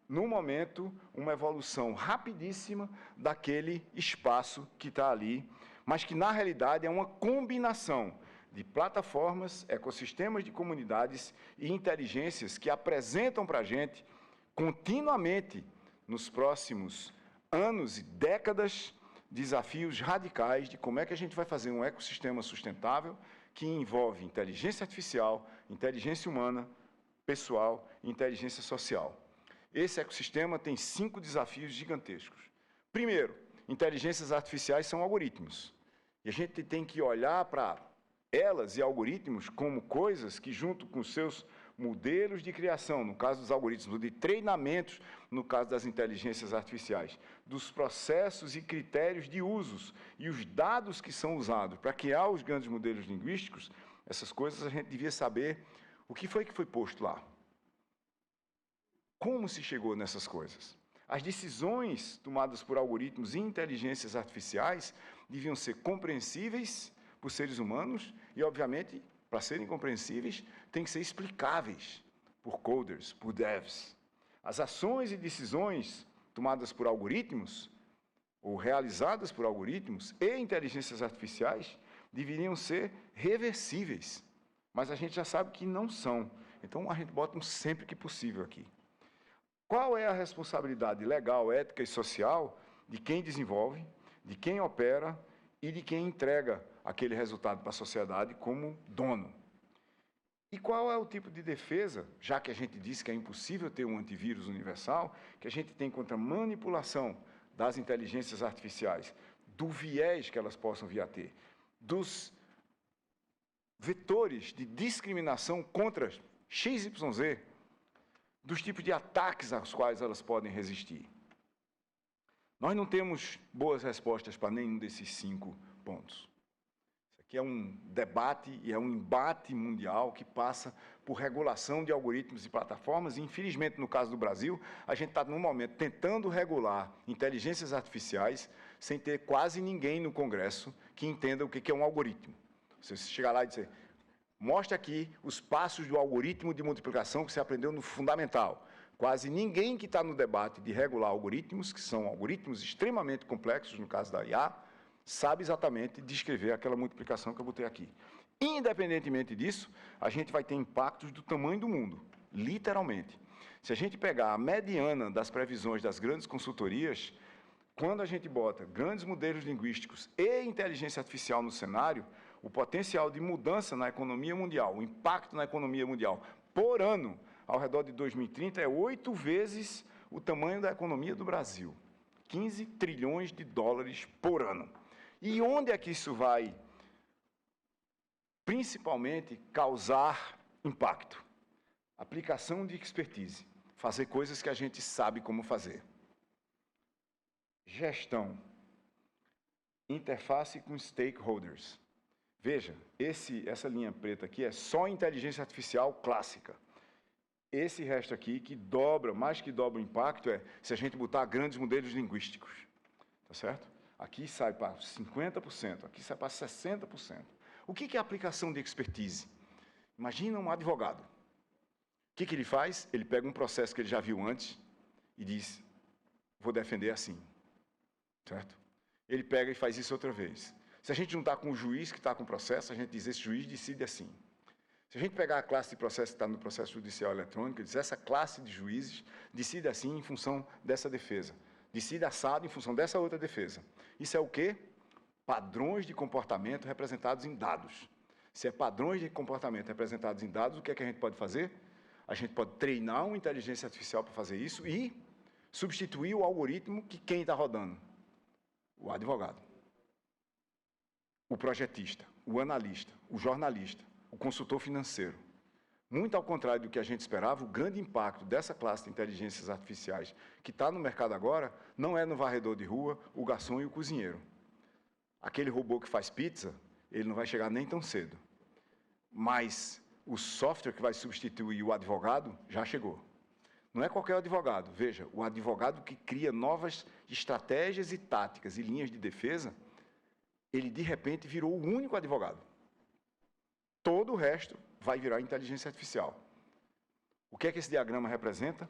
no momento, uma evolução rapidíssima daquele espaço que está ali, mas que, na realidade, é uma combinação de plataformas, ecossistemas de comunidades e inteligências que apresentam para a gente, continuamente, nos próximos anos e décadas, desafios radicais de como é que a gente vai fazer um ecossistema sustentável que envolve inteligência artificial, inteligência humana, pessoal e inteligência social. Esse ecossistema tem 5 desafios gigantescos. Primeiro, inteligências artificiais são algoritmos. E a gente tem que olhar para elas e algoritmos como coisas que, junto com seus modelos de criação, no caso dos algoritmos, de treinamentos, no caso das inteligências artificiais, dos processos e critérios de usos e os dados que são usados para criar os grandes modelos linguísticos, essas coisas a gente devia saber o que foi posto lá. Como se chegou nessas coisas? As decisões tomadas por algoritmos e inteligências artificiais deviam ser compreensíveis por seres humanos e, obviamente, para serem compreensíveis, têm que ser explicáveis por coders, por devs. As ações e decisões tomadas por algoritmos, ou realizadas por algoritmos e inteligências artificiais, deveriam ser reversíveis, mas a gente já sabe que não são. Então, a gente bota um sempre que possível aqui. Qual é a responsabilidade legal, ética e social de quem desenvolve, de quem opera e de quem entrega aquele resultado para a sociedade como dono? E qual é o tipo de defesa, já que a gente disse que é impossível ter um antivírus universal, que a gente tem contra manipulação das inteligências artificiais, do viés que elas possam vir a ter, dos vetores de discriminação contra XYZ, dos tipos de ataques aos quais elas podem resistir. Nós não temos boas respostas para nenhum desses 5 pontos. Isso aqui é um debate e é um embate mundial que passa por regulação de algoritmos e plataformas, e, infelizmente, no caso do Brasil, a gente está, num momento, tentando regular inteligências artificiais sem ter quase ninguém no Congresso que entenda o que é um algoritmo. Você chegar lá e dizer, mostre aqui os passos do algoritmo de multiplicação que você aprendeu no fundamental. Quase ninguém que está no debate de regular algoritmos, que são algoritmos extremamente complexos, no caso da IA, sabe exatamente descrever aquela multiplicação que eu botei aqui. Independentemente disso, a gente vai ter impactos do tamanho do mundo, literalmente. Se a gente pegar a mediana das previsões das grandes consultorias, quando a gente bota grandes modelos linguísticos e inteligência artificial no cenário, o potencial de mudança na economia mundial, o impacto na economia mundial por ano, ao redor de 2030, é 8 vezes o tamanho da economia do Brasil. 15 trilhões de dólares por ano. E onde é que isso vai, principalmente, causar impacto? Aplicação de expertise. Fazer coisas que a gente sabe como fazer. Gestão. Interface com stakeholders. Veja, essa linha preta aqui é só inteligência artificial clássica. Esse resto aqui, que dobra, mais que dobra o impacto, é se a gente botar grandes modelos linguísticos. Tá certo? Aqui sai para 50%, aqui sai para 60%. O que é aplicação de expertise? Imagina um advogado. O que ele faz? Ele pega um processo que ele já viu antes e diz, vou defender assim. Certo? Ele pega e faz isso outra vez. Se a gente juntar com o juiz que está com o processo, a gente diz, esse juiz decide assim. Se a gente pegar a classe de processo que está no processo judicial eletrônico, diz, essa classe de juízes decide assim em função dessa defesa. Decide assado em função dessa outra defesa. Isso é o quê? Padrões de comportamento representados em dados. Se é padrões de comportamento representados em dados, o que é que a gente pode fazer? A gente pode treinar uma inteligência artificial para fazer isso e substituir o algoritmo que quem está rodando? O advogado, o projetista, o analista, o jornalista, o consultor financeiro. Muito ao contrário do que a gente esperava, o grande impacto dessa classe de inteligências artificiais que está no mercado agora não é no varredor de rua, o garçom e o cozinheiro. Aquele robô que faz pizza, ele não vai chegar nem tão cedo. Mas o software que vai substituir o advogado já chegou. Não é qualquer advogado. Veja, o advogado que cria novas estratégias e táticas e linhas de defesa, ele de repente virou o único advogado. Todo o resto vai virar inteligência artificial. O que é que esse diagrama representa?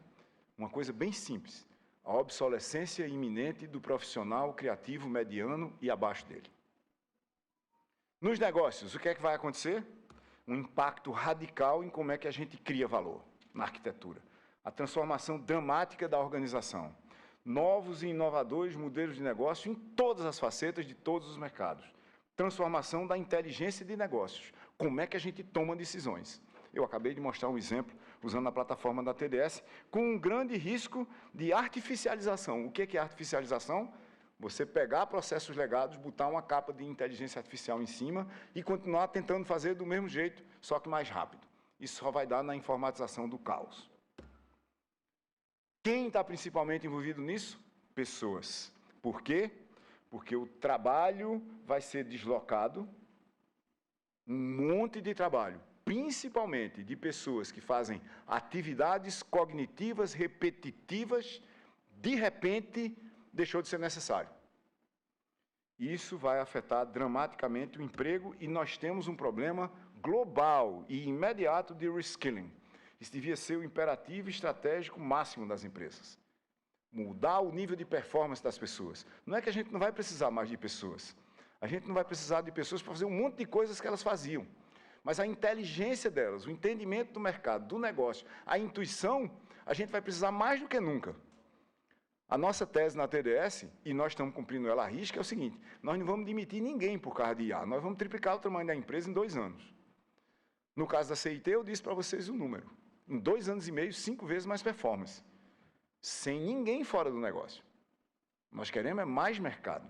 Uma coisa bem simples. A obsolescência iminente do profissional criativo mediano e abaixo dele. Nos negócios, o que é que vai acontecer? Um impacto radical em como é que a gente cria valor na arquitetura. A transformação dramática da organização. Novos e inovadores modelos de negócio em todas as facetas de todos os mercados. Transformação da inteligência de negócios. Como é que a gente toma decisões? Eu acabei de mostrar um exemplo, usando a plataforma da TDS, com um grande risco de artificialização. O que é artificialização? Você pegar processos legados, botar uma capa de inteligência artificial em cima e continuar tentando fazer do mesmo jeito, só que mais rápido. Isso só vai dar na informatização do caos. Quem está principalmente envolvido nisso? Pessoas. Por quê? Porque o trabalho vai ser deslocado, um monte de trabalho, principalmente de pessoas que fazem atividades cognitivas repetitivas, de repente deixou de ser necessário. Isso vai afetar dramaticamente o emprego e nós temos um problema global e imediato de reskilling. Isso devia ser o imperativo estratégico máximo das empresas. Mudar o nível de performance das pessoas. Não é que a gente não vai precisar mais de pessoas. A gente não vai precisar de pessoas para fazer um monte de coisas que elas faziam. Mas a inteligência delas, o entendimento do mercado, do negócio, a intuição, a gente vai precisar mais do que nunca. A nossa tese na TDS, e nós estamos cumprindo ela à risca, é o seguinte, nós não vamos demitir ninguém por causa de IA, nós vamos triplicar o tamanho da empresa em 2 anos. No caso da CIT, eu disse para vocês o número. Em 2 anos e meio, 5 vezes mais performance. Sem ninguém fora do negócio. Nós queremos é mais mercado.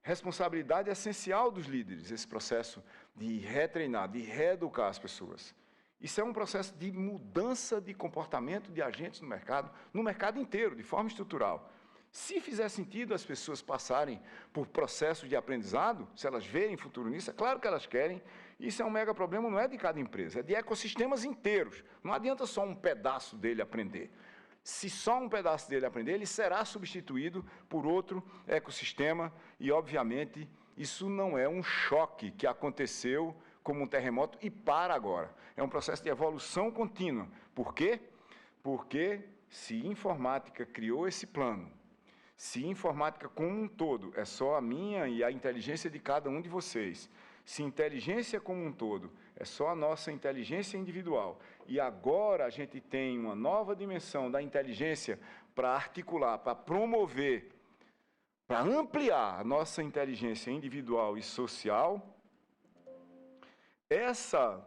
Responsabilidade essencial dos líderes, esse processo de retreinar, de reeducar as pessoas. Isso é um processo de mudança de comportamento de agentes no mercado inteiro, de forma estrutural. Se fizer sentido as pessoas passarem por processos de aprendizado, se elas verem futuro nisso, é claro que elas querem. Isso é um mega problema, não é de cada empresa, é de ecossistemas inteiros. Não adianta só um pedaço dele aprender. Se só um pedaço dele aprender, ele será substituído por outro ecossistema e, obviamente, isso não é um choque que aconteceu como um terremoto e para agora. É um processo de evolução contínua. Por quê? Porque se informática criou esse plano, se informática como um todo é só a minha e a inteligência de cada um de vocês, se inteligência como um todo é só a nossa inteligência individual, e agora a gente tem uma nova dimensão da inteligência para articular, para promover, para ampliar a nossa inteligência individual e social, essa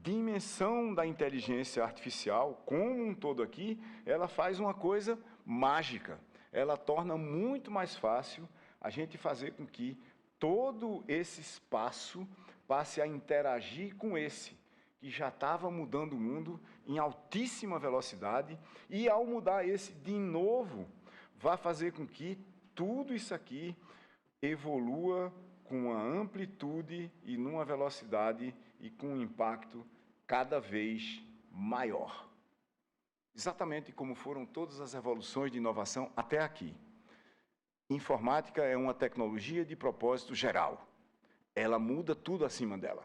dimensão da inteligência artificial, como um todo aqui, ela faz uma coisa mágica. Ela torna muito mais fácil a gente fazer com que todo esse espaço passe a interagir com esse, que já estava mudando o mundo em altíssima velocidade, e ao mudar esse de novo, vai fazer com que tudo isso aqui evolua com uma amplitude e numa velocidade e com um impacto cada vez maior. Exatamente como foram todas as evoluções de inovação até aqui. Informática é uma tecnologia de propósito geral. Ela muda tudo acima dela.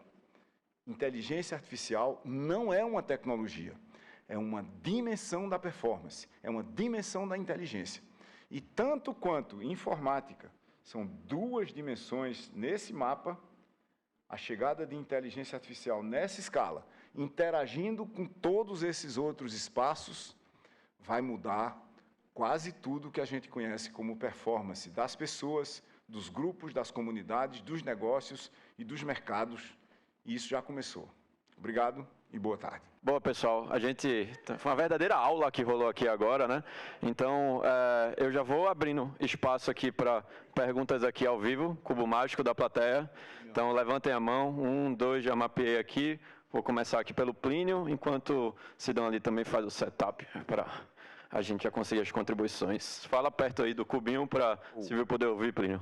Inteligência artificial não é uma tecnologia, é uma dimensão da performance, é uma dimensão da inteligência. E tanto quanto informática são duas dimensões nesse mapa, a chegada de inteligência artificial nessa escala, interagindo com todos esses outros espaços, vai mudar quase tudo que a gente conhece como performance das pessoas, dos grupos, das comunidades, dos negócios e dos mercados. E isso já começou. Obrigado e boa tarde. Boa, pessoal. Foi uma verdadeira aula que rolou aqui agora, né? Então, eu já vou abrindo espaço aqui para perguntas aqui ao vivo, cubo mágico da plateia. Então, levantem a mão. 1, 2, já mapeei aqui. Vou começar aqui pelo Plínio, enquanto o Sidão ali também faz o setup para a gente já conseguir as contribuições. Fala perto aí do cubinho para Silvio poder ouvir, Plínio.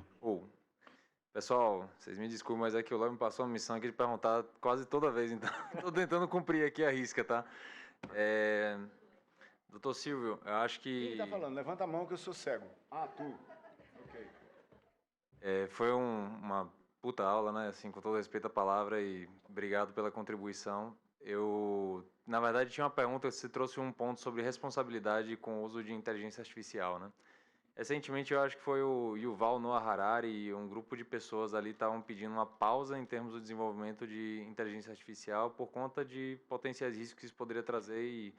Pessoal, vocês me desculpem, mas é que o Léo me passou uma missão aqui de perguntar quase toda vez, então estou tentando cumprir aqui a risca, tá? Doutor Silvio, eu acho que... Quem está falando? Levanta a mão que eu sou cego. Ah, tu. Ok. Foi uma puta aula, né? Assim, com todo respeito à palavra, e obrigado pela contribuição. Eu, na verdade, tinha uma pergunta, você trouxe um ponto sobre responsabilidade com o uso de inteligência artificial, né? Recentemente, eu acho que foi o Yuval Noah Harari e um grupo de pessoas ali estavam pedindo uma pausa em termos do desenvolvimento de inteligência artificial por conta de potenciais riscos que isso poderia trazer, e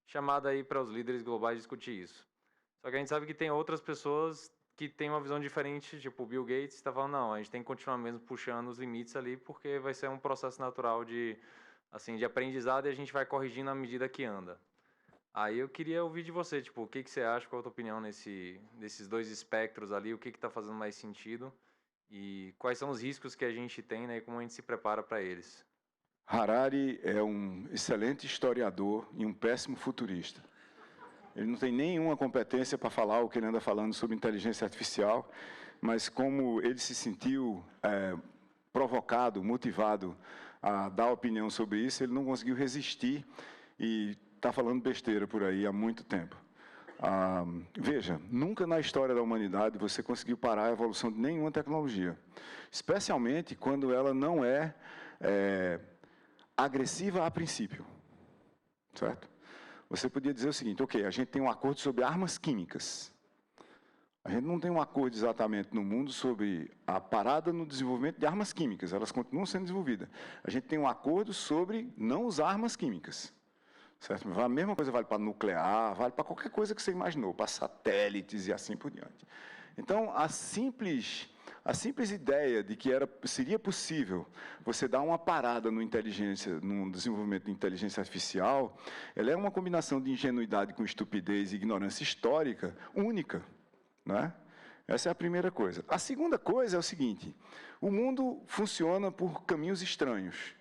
chamada aí para os líderes globais discutir isso. Só que a gente sabe que tem outras pessoas que têm uma visão diferente, tipo o Bill Gates está falando, não, a gente tem que continuar mesmo puxando os limites ali, porque vai ser um processo natural de aprendizado e a gente vai corrigindo à medida que anda. Aí eu queria ouvir de você, tipo, o que você acha, qual a tua opinião nesses dois espectros ali, o que está fazendo mais sentido e quais são os riscos que a gente tem, né, e como a gente se prepara para eles. Harari é um excelente historiador e um péssimo futurista. Ele não tem nenhuma competência para falar o que ele anda falando sobre inteligência artificial, mas como ele se sentiu provocado, motivado a dar opinião sobre isso, ele não conseguiu resistir e está falando besteira por aí há muito tempo. Veja, nunca na história da humanidade você conseguiu parar a evolução de nenhuma tecnologia, especialmente quando ela não é agressiva a princípio, certo? Você podia dizer o seguinte, ok, a gente tem um acordo sobre armas químicas. A gente não tem um acordo exatamente no mundo sobre a parada no desenvolvimento de armas químicas, elas continuam sendo desenvolvidas. A gente tem um acordo sobre não usar armas químicas. Certo? A mesma coisa vale para nuclear, vale para qualquer coisa que você imaginou, para satélites e assim por diante. Então, a simples ideia de que seria possível você dar uma parada no desenvolvimento de inteligência artificial, ela é uma combinação de ingenuidade com estupidez e ignorância histórica única, não é? Essa é a primeira coisa. A segunda coisa é o seguinte, o mundo funciona por caminhos estranhos.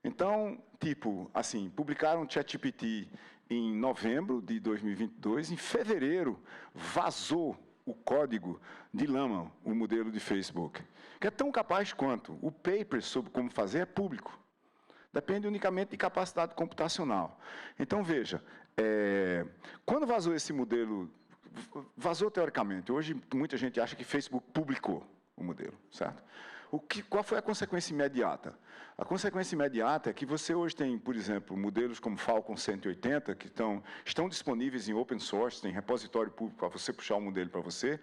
Então, tipo, assim, publicaram o ChatGPT em novembro de 2022, em fevereiro vazou o código de Llama, o modelo de Facebook, que é tão capaz quanto. O paper sobre como fazer é público. Depende unicamente de capacidade computacional. Então, veja, quando vazou esse modelo, vazou teoricamente, hoje muita gente acha que Facebook publicou o modelo, certo? Qual foi a consequência imediata? A consequência imediata é que você hoje tem, por exemplo, modelos como Falcon 180, que estão disponíveis em open source, tem repositório público para você puxar o modelo para você,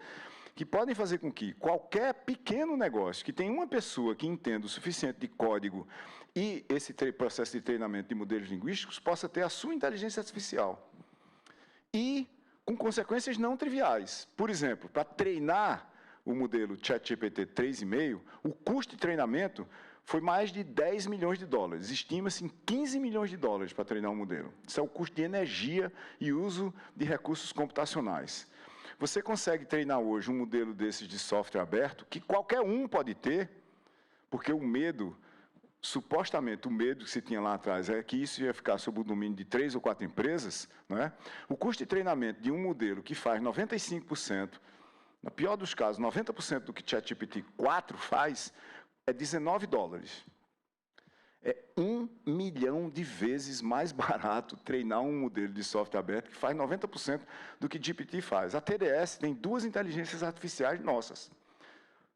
que podem fazer com que qualquer pequeno negócio que tem uma pessoa que entenda o suficiente de código e esse processo de treinamento de modelos linguísticos possa ter a sua inteligência artificial. E com consequências não triviais. Por exemplo, para treinar o modelo ChatGPT 3,5, o custo de treinamento foi mais de 10 milhões de dólares. Estima-se em 15 milhões de dólares para treinar um modelo. Isso é o custo de energia e uso de recursos computacionais. Você consegue treinar hoje um modelo desses de software aberto, que qualquer um pode ter, porque o medo, supostamente o medo que se tinha lá atrás é que isso ia ficar sob o domínio de 3 ou 4 empresas, não é? O custo de treinamento de um modelo que faz 95%, no pior dos casos, 90% do que ChatGPT 4 faz, é 19 dólares. É 1 milhão de vezes mais barato treinar um modelo de software aberto que faz 90% do que GPT faz. A TDS tem 2 inteligências artificiais nossas,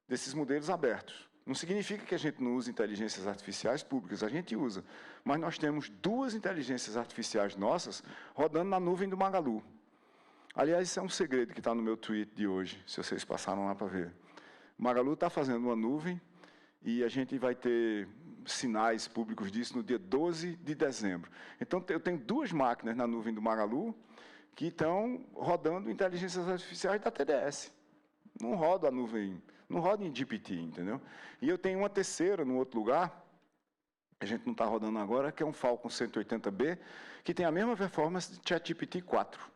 desses modelos abertos. Não significa que a gente não use inteligências artificiais públicas, a gente usa. Mas nós temos 2 inteligências artificiais nossas rodando na nuvem do Magalu. Aliás, isso é um segredo que está no meu tweet de hoje, se vocês passaram lá para ver. O Magalu está fazendo uma nuvem e a gente vai ter sinais públicos disso no dia 12 de dezembro. Então, eu tenho 2 máquinas na nuvem do Magalu que estão rodando inteligências artificiais da TDS. Não roda a nuvem, não roda em GPT, entendeu? E eu tenho uma terceira no outro lugar, a gente não está rodando agora, que é um Falcon 180B, que tem a mesma performance de ChatGPT 4.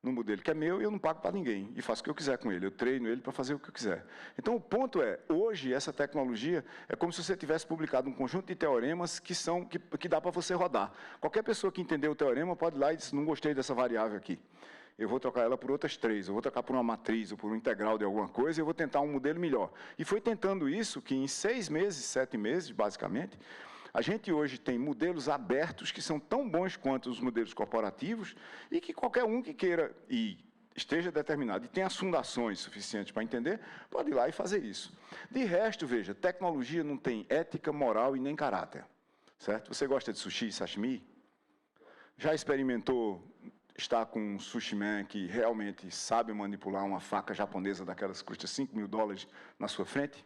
No modelo que é meu, e eu não pago para ninguém, e faço o que eu quiser com ele, eu treino ele para fazer o que eu quiser. Então, o ponto é, hoje, essa tecnologia é como se você tivesse publicado um conjunto de teoremas que dá para você rodar. Qualquer pessoa que entender o teorema pode ir lá e dizer, não gostei dessa variável aqui. Eu vou trocar ela por outras 3, eu vou trocar por uma matriz, ou por um integral de alguma coisa, e eu vou tentar um modelo melhor. E foi tentando isso que em 6 meses, 7 meses, basicamente, a gente hoje tem modelos abertos que são tão bons quanto os modelos corporativos e que qualquer um que queira e esteja determinado e tenha as fundações suficientes para entender, pode ir lá e fazer isso. De resto, veja, tecnologia não tem ética, moral e nem caráter. Certo? Você gosta de sushi e sashimi? Já experimentou estar com um sushi man que realmente sabe manipular uma faca japonesa daquelas que custa $5.000 na sua frente?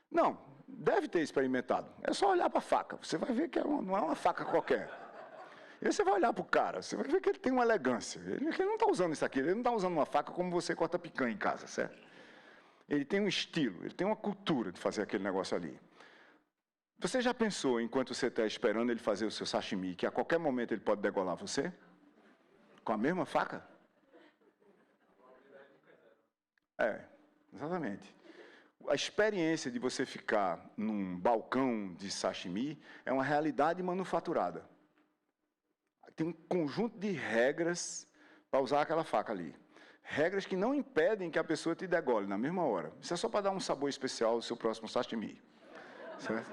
Não. Deve ter experimentado. É só olhar para a faca. Você vai ver que não é uma faca qualquer. E você vai olhar para o cara, você vai ver que ele tem uma elegância. Ele não está usando isso aqui, ele não está usando uma faca como você corta picanha em casa, certo? Ele tem um estilo, ele tem uma cultura de fazer aquele negócio ali. Você já pensou, enquanto você está esperando ele fazer o seu sashimi, que a qualquer momento ele pode degolar você? Com a mesma faca? Exatamente. A experiência de você ficar num balcão de sashimi é uma realidade manufaturada. Tem um conjunto de regras para usar aquela faca ali. Regras que não impedem que a pessoa te degole na mesma hora. Isso é só para dar um sabor especial ao seu próximo sashimi. Certo?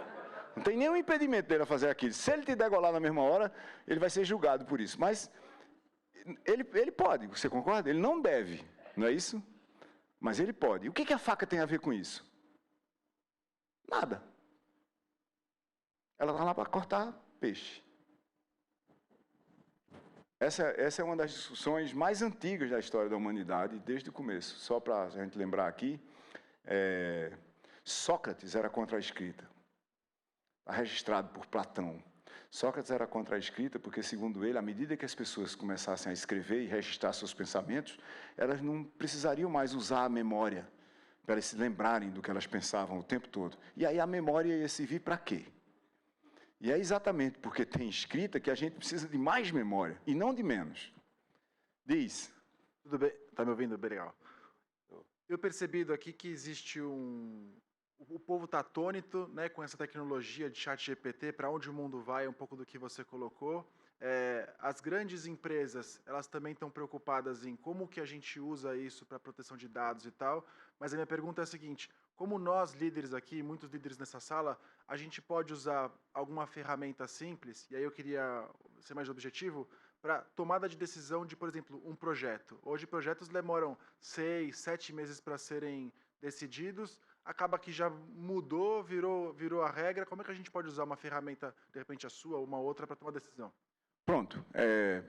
Não tem nenhum impedimento dele a fazer aquilo. Se ele te degolar na mesma hora, ele vai ser julgado por isso. Mas ele pode, você concorda? Ele não deve, não é isso? Mas ele pode. E o que a faca tem a ver com isso? Nada. Ela está lá para cortar peixe. Essa é uma das discussões mais antigas da história da humanidade, desde o começo. Só para a gente lembrar aqui, Sócrates era contra a escrita. Está registrado por Platão. Sócrates era contra a escrita porque, segundo ele, à medida que as pessoas começassem a escrever e registrar seus pensamentos, elas não precisariam mais usar a memória para elas se lembrarem do que elas pensavam o tempo todo. E aí a memória ia servir para quê? E é exatamente porque tem escrita que a gente precisa de mais memória e não de menos. Diz. Tudo bem? Está me ouvindo? Bem legal. Eu percebido aqui que existe o povo está atônito, né, com essa tecnologia de chat GPT, para onde o mundo vai, um pouco do que você colocou. As grandes empresas, elas também estão preocupadas em como que a gente usa isso para proteção de dados e tal, mas a minha pergunta é a seguinte, como nós líderes aqui, muitos líderes nessa sala, a gente pode usar alguma ferramenta simples, e aí eu queria ser mais objetivo, para tomada de decisão de, por exemplo, um projeto. Hoje projetos demoram 6, 7 meses para serem decididos, acaba que já mudou, virou a regra. Como é que a gente pode usar uma ferramenta, de repente a sua ou uma outra, para tomar decisão? Pronto.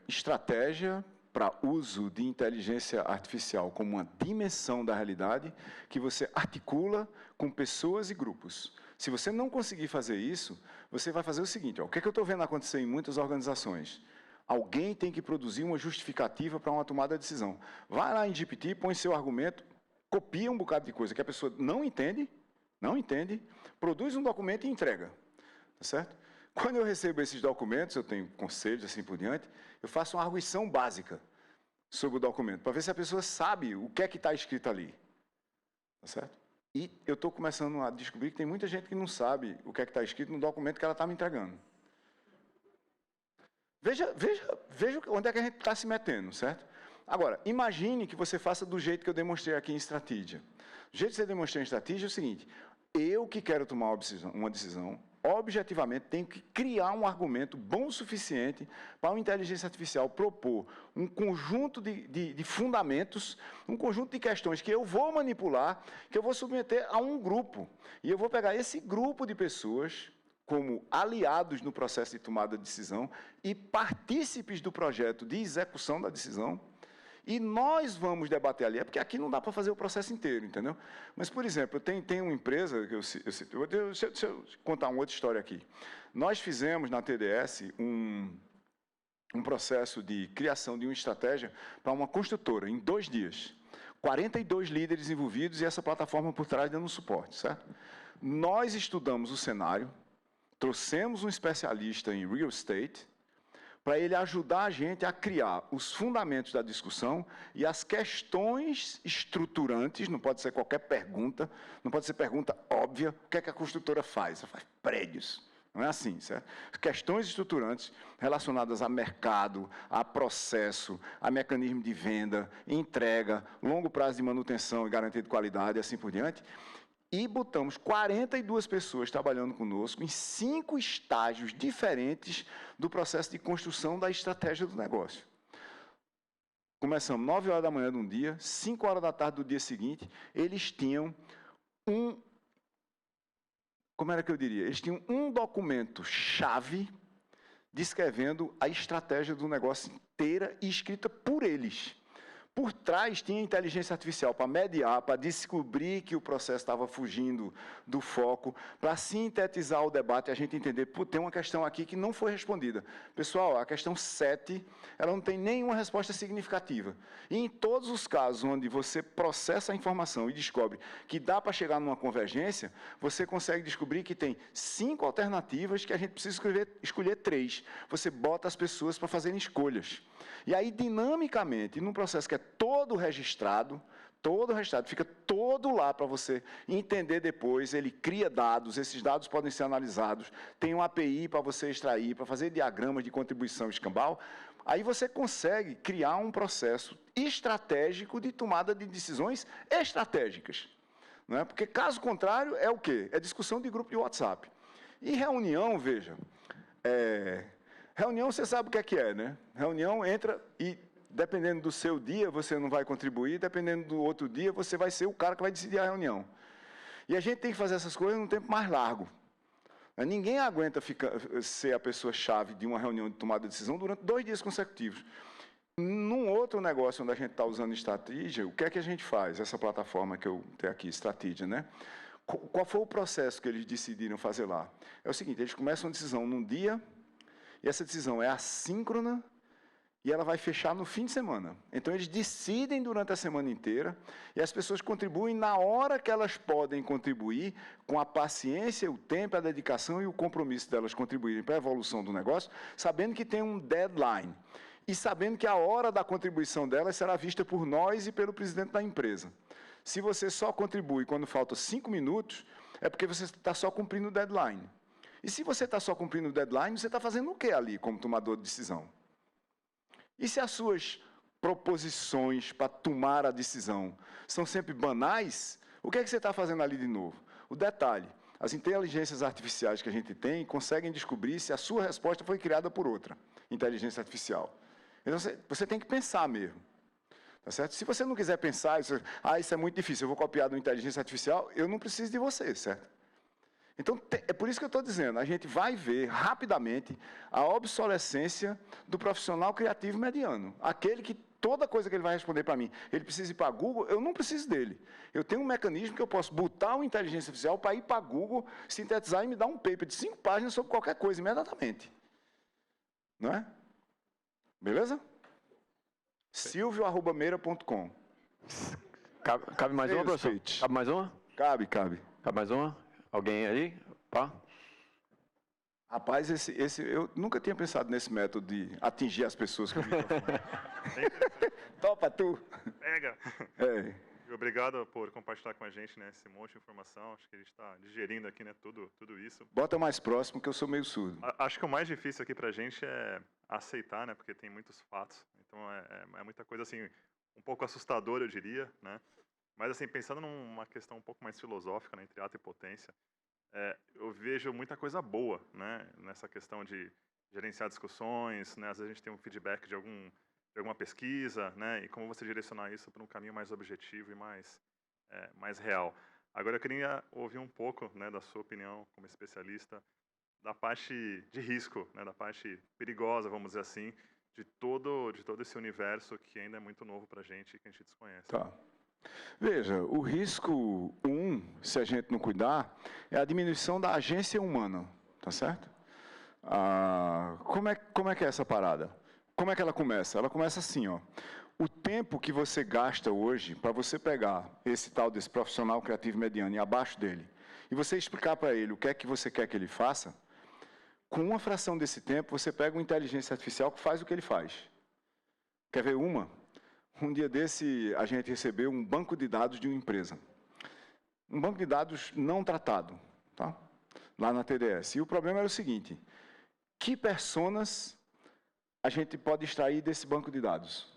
Estratégia para uso de inteligência artificial como uma dimensão da realidade que você articula com pessoas e grupos. Se você não conseguir fazer isso, você vai fazer o seguinte, o que eu estou vendo acontecer em muitas organizações? Alguém tem que produzir uma justificativa para uma tomada de decisão. Vai lá em GPT, põe seu argumento, copia um bocado de coisa que a pessoa não entende, produz um documento e entrega. Tá certo? Quando eu recebo esses documentos, eu tenho conselhos assim por diante, eu faço uma arguição básica sobre o documento, para ver se a pessoa sabe o que é que está escrito ali. Tá certo? E eu estou começando a descobrir que tem muita gente que não sabe o que é que está escrito no documento que ela está me entregando. Veja onde é que a gente está se metendo, certo? Agora, imagine que você faça do jeito que eu demonstrei aqui em Strategia. O jeito que você demonstrou em Strategia é o seguinte, eu que quero tomar uma decisão, objetivamente, tenho que criar um argumento bom o suficiente para uma inteligência artificial propor um conjunto de fundamentos, um conjunto de questões que eu vou manipular, que eu vou submeter a um grupo. E eu vou pegar esse grupo de pessoas como aliados no processo de tomada de decisão e partícipes do projeto de execução da decisão, e nós vamos debater ali, porque aqui não dá para fazer o processo inteiro, entendeu? Mas, por exemplo, tem uma empresa, deixa eu contar uma outra história aqui. Nós fizemos na TDS um processo de criação de uma estratégia para uma construtora, em 2 dias. 42 líderes envolvidos e essa plataforma por trás dando suporte, certo? Nós estudamos o cenário, trouxemos um especialista em real estate, para ele ajudar a gente a criar os fundamentos da discussão e as questões estruturantes, não pode ser qualquer pergunta, não pode ser pergunta óbvia, o que é que a construtora faz? Ela faz prédios, não é assim, certo? Questões estruturantes relacionadas a mercado, a processo, a mecanismo de venda, entrega, longo prazo de manutenção e garantia de qualidade, e assim por diante. E botamos 42 pessoas trabalhando conosco em 5 estágios diferentes do processo de construção da estratégia do negócio. Começamos 9 horas da manhã de um dia, 5 horas da tarde do dia seguinte, eles tinham como era que eu diria? Eles tinham um documento-chave descrevendo a estratégia do negócio inteira e escrita por eles. Por trás tinha inteligência artificial para mediar, para descobrir que o processo estava fugindo do foco, para sintetizar o debate e a gente entender, tem uma questão aqui que não foi respondida. Pessoal, a questão 7, ela não tem nenhuma resposta significativa. E em todos os casos onde você processa a informação e descobre que dá para chegar numa convergência, você consegue descobrir que tem 5 alternativas que a gente precisa escolher 3. Você bota as pessoas para fazerem escolhas. E aí, dinamicamente, num processo que é todo registrado, fica todo lá para você entender depois, ele cria dados, esses dados podem ser analisados, tem uma API para você extrair, para fazer diagramas de contribuição escambau, aí você consegue criar um processo estratégico de tomada de decisões estratégicas. Não é? Porque, caso contrário, é o quê? É discussão de grupo de WhatsApp. E reunião, veja, reunião, você sabe o que é, né? Reunião entra e, dependendo do seu dia, você não vai contribuir, dependendo do outro dia, você vai ser o cara que vai decidir a reunião. E a gente tem que fazer essas coisas num tempo mais largo. Ninguém aguenta ser a pessoa-chave de uma reunião de tomada de decisão durante 2 dias consecutivos. Num outro negócio onde a gente está usando Strategia, o que é que a gente faz? Essa plataforma que eu tenho aqui, Strategia, né? Qual foi o processo que eles decidiram fazer lá? É o seguinte, eles começam a decisão num dia, e essa decisão é assíncrona e ela vai fechar no fim de semana. Então, eles decidem durante a semana inteira e as pessoas contribuem na hora que elas podem contribuir, com a paciência, o tempo, a dedicação e o compromisso delas contribuírem para a evolução do negócio, sabendo que tem um deadline e sabendo que a hora da contribuição delas será vista por nós e pelo presidente da empresa. Se você só contribui quando faltam 5 minutos, é porque você está só cumprindo o deadline. E se você está só cumprindo o deadline, você está fazendo o que ali como tomador de decisão? E se as suas proposições para tomar a decisão são sempre banais, o que é que você está fazendo ali de novo? O detalhe, as inteligências artificiais que a gente tem conseguem descobrir se a sua resposta foi criada por outra inteligência artificial. Então, você tem que pensar mesmo. Tá certo? Se você não quiser pensar, isso é muito difícil, eu vou copiar de uma inteligência artificial, eu não preciso de você, certo? Então, é por isso que eu estou dizendo, a gente vai ver rapidamente a obsolescência do profissional criativo mediano. Aquele que toda coisa que ele vai responder para mim, ele precisa ir para a Google, eu não preciso dele. Eu tenho um mecanismo que eu posso botar uma inteligência artificial para ir para a Google, sintetizar e me dar um paper de 5 páginas sobre qualquer coisa, imediatamente. Não é? Beleza? silvio@meira.com. Cabe mais uma, professor? Cabe mais uma? Cabe. Cabe mais uma? Alguém aí? Pá? Rapaz, eu nunca tinha pensado nesse método de atingir as pessoas com o microfone. Topa, tu. Pega. É. Obrigado por compartilhar com a gente, né, esse monte de informação. Acho que a gente está digerindo aqui, né, tudo isso. Bota mais próximo, que eu sou meio surdo. Acho que o mais difícil aqui para a gente é aceitar, né, porque tem muitos fatos. Então, é muita coisa, assim, um pouco assustadora, eu diria, né? Mas, assim, pensando numa questão um pouco mais filosófica, né, entre ato e potência, eu vejo muita coisa boa, né, nessa questão de gerenciar discussões, né? Às vezes a gente tem um feedback de alguma pesquisa, né, e como você direcionar isso para um caminho mais objetivo e mais real. Agora, eu queria ouvir um pouco, né, da sua opinião como especialista da parte de risco, né, da parte perigosa, vamos dizer assim, de todo esse universo que ainda é muito novo para a gente e que a gente desconhece. Tá. Veja, o risco 1, se a gente não cuidar, é a diminuição da agência humana, tá certo? Como é que é essa parada? Como é que ela começa? Ela começa assim, ó. O tempo que você gasta hoje para você pegar esse tal desse profissional criativo mediano e abaixo dele, e você explicar para ele o que é que você quer que ele faça, com uma fração desse tempo, você pega uma inteligência artificial que faz o que ele faz. Quer ver uma? Um dia desse, a gente recebeu um banco de dados de uma empresa. Um banco de dados não tratado, tá? Lá na TDS. E o problema era o seguinte, que personas a gente pode extrair desse banco de dados?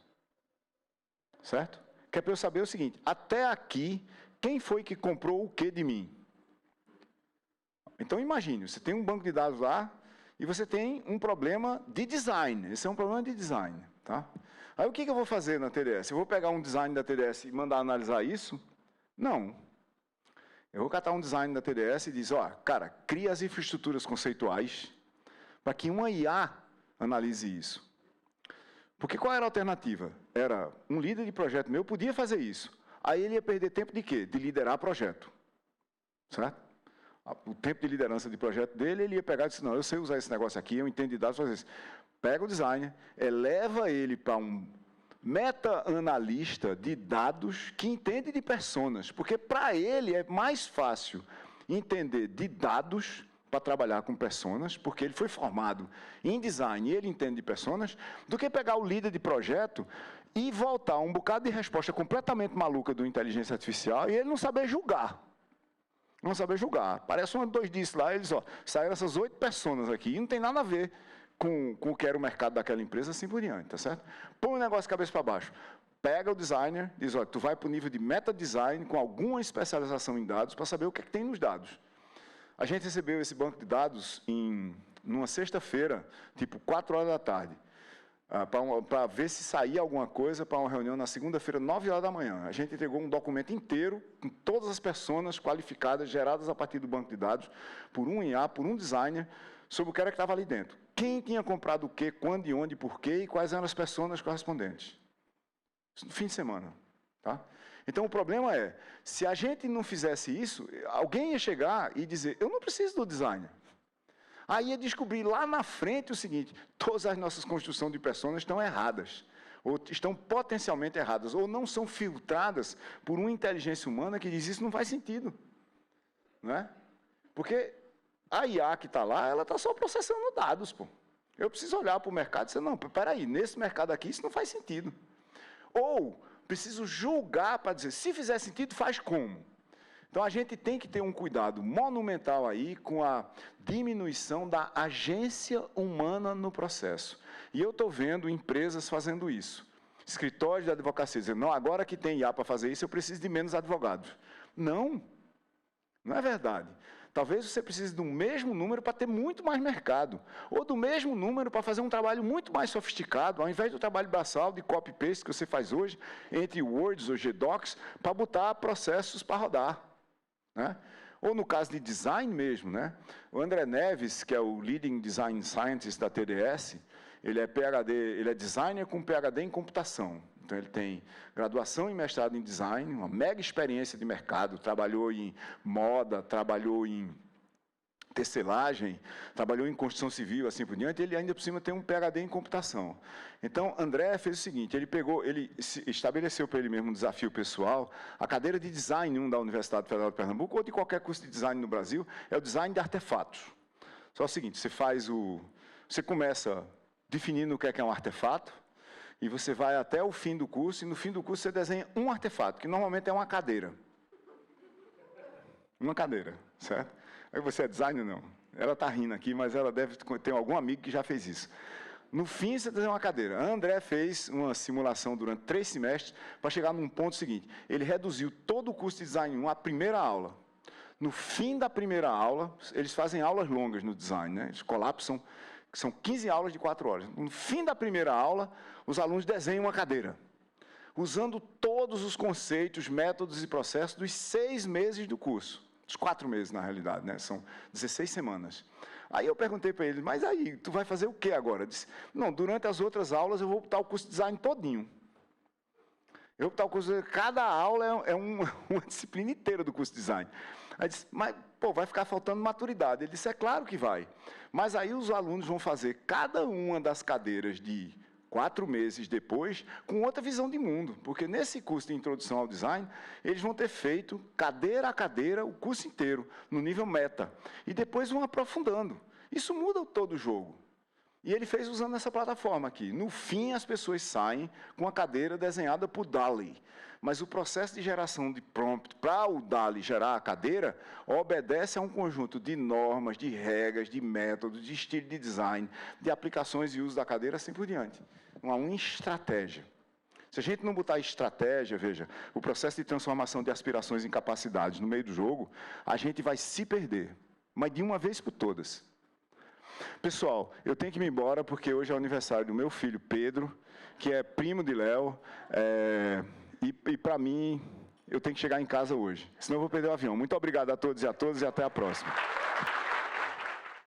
Certo? Que é para eu saber o seguinte, até aqui, quem foi que comprou o que de mim? Então, imagine, você tem um banco de dados lá e você tem um problema de design. Esse é um problema de design, tá? Aí, o que eu vou fazer na TDS? Eu vou pegar um design da TDS e mandar analisar isso? Não. Eu vou catar um design da TDS e dizer, ó, cara, cria as infraestruturas conceituais para que uma IA analise isso. Porque qual era a alternativa? Era um líder de projeto meu podia fazer isso. Aí ele ia perder tempo de quê? De liderar projeto. Certo? O tempo de liderança de projeto dele, ele ia pegar e disse, não, eu sei usar esse negócio aqui, eu entendo de dados, fazer isso. Pega o designer, eleva ele para um meta-analista de dados que entende de personas, porque para ele é mais fácil entender de dados para trabalhar com personas, porque ele foi formado em design e ele entende de personas, do que pegar o líder de projeto e voltar um bocado de resposta completamente maluca do inteligência artificial e ele não saber julgar. Não saber julgar. Parece um 2 disso lá, eles, ó, saíram essas 8 personas aqui e não tem nada a ver com o que era o mercado daquela empresa, assim por diante, tá certo? Põe o negócio de cabeça para baixo. Pega o designer, diz, olha, tu vai para o nível de meta-design com alguma especialização em dados para saber o que é que tem nos dados. A gente recebeu esse banco de dados numa sexta-feira, tipo 4 horas da tarde, para ver se saía alguma coisa para uma reunião na segunda-feira, 9 horas da manhã. A gente entregou um documento inteiro com todas as pessoas qualificadas, geradas a partir do banco de dados, por um IA, por um designer, sobre o que era que estava ali dentro. Quem tinha comprado o quê, quando e onde, por quê, e quais eram as pessoas correspondentes. Isso no fim de semana. Tá? Então, o problema é, se a gente não fizesse isso, alguém ia chegar e dizer, eu não preciso do designer. Aí ia descobrir lá na frente o seguinte, todas as nossas construções de personas estão erradas, ou estão potencialmente erradas, ou não são filtradas por uma inteligência humana que diz, isso não faz sentido. Não é? Porque a IA que está lá, ela está só processando dados, pô. Eu preciso olhar para o mercado e dizer, não, peraí, nesse mercado aqui isso não faz sentido. Ou preciso julgar para dizer, se fizer sentido, faz como? Então, a gente tem que ter um cuidado monumental aí com a diminuição da agência humana no processo. E eu estou vendo empresas fazendo isso. Escritórios de advocacia dizendo, não, agora que tem IA para fazer isso, eu preciso de menos advogados. Não, não é verdade. Talvez você precise do mesmo número para ter muito mais mercado, ou do mesmo número para fazer um trabalho muito mais sofisticado, ao invés do trabalho braçal de copy-paste que você faz hoje, entre Words ou GDocs, para botar processos para rodar. Né? Ou no caso de design mesmo, né? O André Neves, que é o Leading Design Scientist da TDS, ele é PhD, ele é designer com PhD em computação. Então, ele tem graduação e mestrado em design, uma mega experiência de mercado, trabalhou em moda, trabalhou em tecelagem, trabalhou em construção civil, assim por diante, e ele ainda por cima tem um PhD em computação. Então, André fez o seguinte, ele estabeleceu para ele mesmo um desafio pessoal, a cadeira de design da Universidade Federal de Pernambuco, ou de qualquer curso de design no Brasil, é o design de artefatos. Só o seguinte, você começa definindo o que é um artefato, e você vai até o fim do curso, e no fim do curso você desenha um artefato, que normalmente é uma cadeira. Uma cadeira, certo? Aí você é designer? Não. Ela está rindo aqui, mas ela deve ter algum amigo que já fez isso. No fim, você desenha uma cadeira. A André fez uma simulação durante 3 semestres para chegar num ponto seguinte. Ele reduziu todo o curso de design 1 à primeira aula. No fim da primeira aula, eles fazem aulas longas no design, né? Eles colapsam, são 15 aulas de 4 horas. No fim da primeira aula, os alunos desenham uma cadeira, usando todos os conceitos, métodos e processos dos 6 meses do curso. Os 4 meses, na realidade, né? São 16 semanas. Aí eu perguntei para ele, mas aí, tu vai fazer o quê agora? Ele disse, não, durante as outras aulas eu vou botar o curso de design todinho. Eu vou botar o curso, cada aula é uma disciplina inteira do curso de design. Aí disse, mas, pô, vai ficar faltando maturidade. Ele disse, é claro que vai. Mas aí os alunos vão fazer cada uma das cadeiras de 4 meses depois, com outra visão de mundo. Porque nesse curso de introdução ao design, eles vão ter feito, cadeira a cadeira, o curso inteiro, no nível meta. E depois vão aprofundando. Isso muda todo o jogo. E ele fez usando essa plataforma aqui. No fim, as pessoas saem com a cadeira desenhada por DALL-E. Mas o processo de geração de prompt para o DALL-E gerar a cadeira obedece a um conjunto de normas, de regras, de métodos, de estilo de design, de aplicações e uso da cadeira, assim por diante. Uma estratégia. Se a gente não botar estratégia, veja, o processo de transformação de aspirações em capacidades no meio do jogo, a gente vai se perder. Mas de uma vez por todas. Pessoal, eu tenho que ir embora porque hoje é o aniversário do meu filho Pedro, que é primo de Léo, e para mim, eu tenho que chegar em casa hoje, senão eu vou perder o avião. Muito obrigado a todos e até a próxima.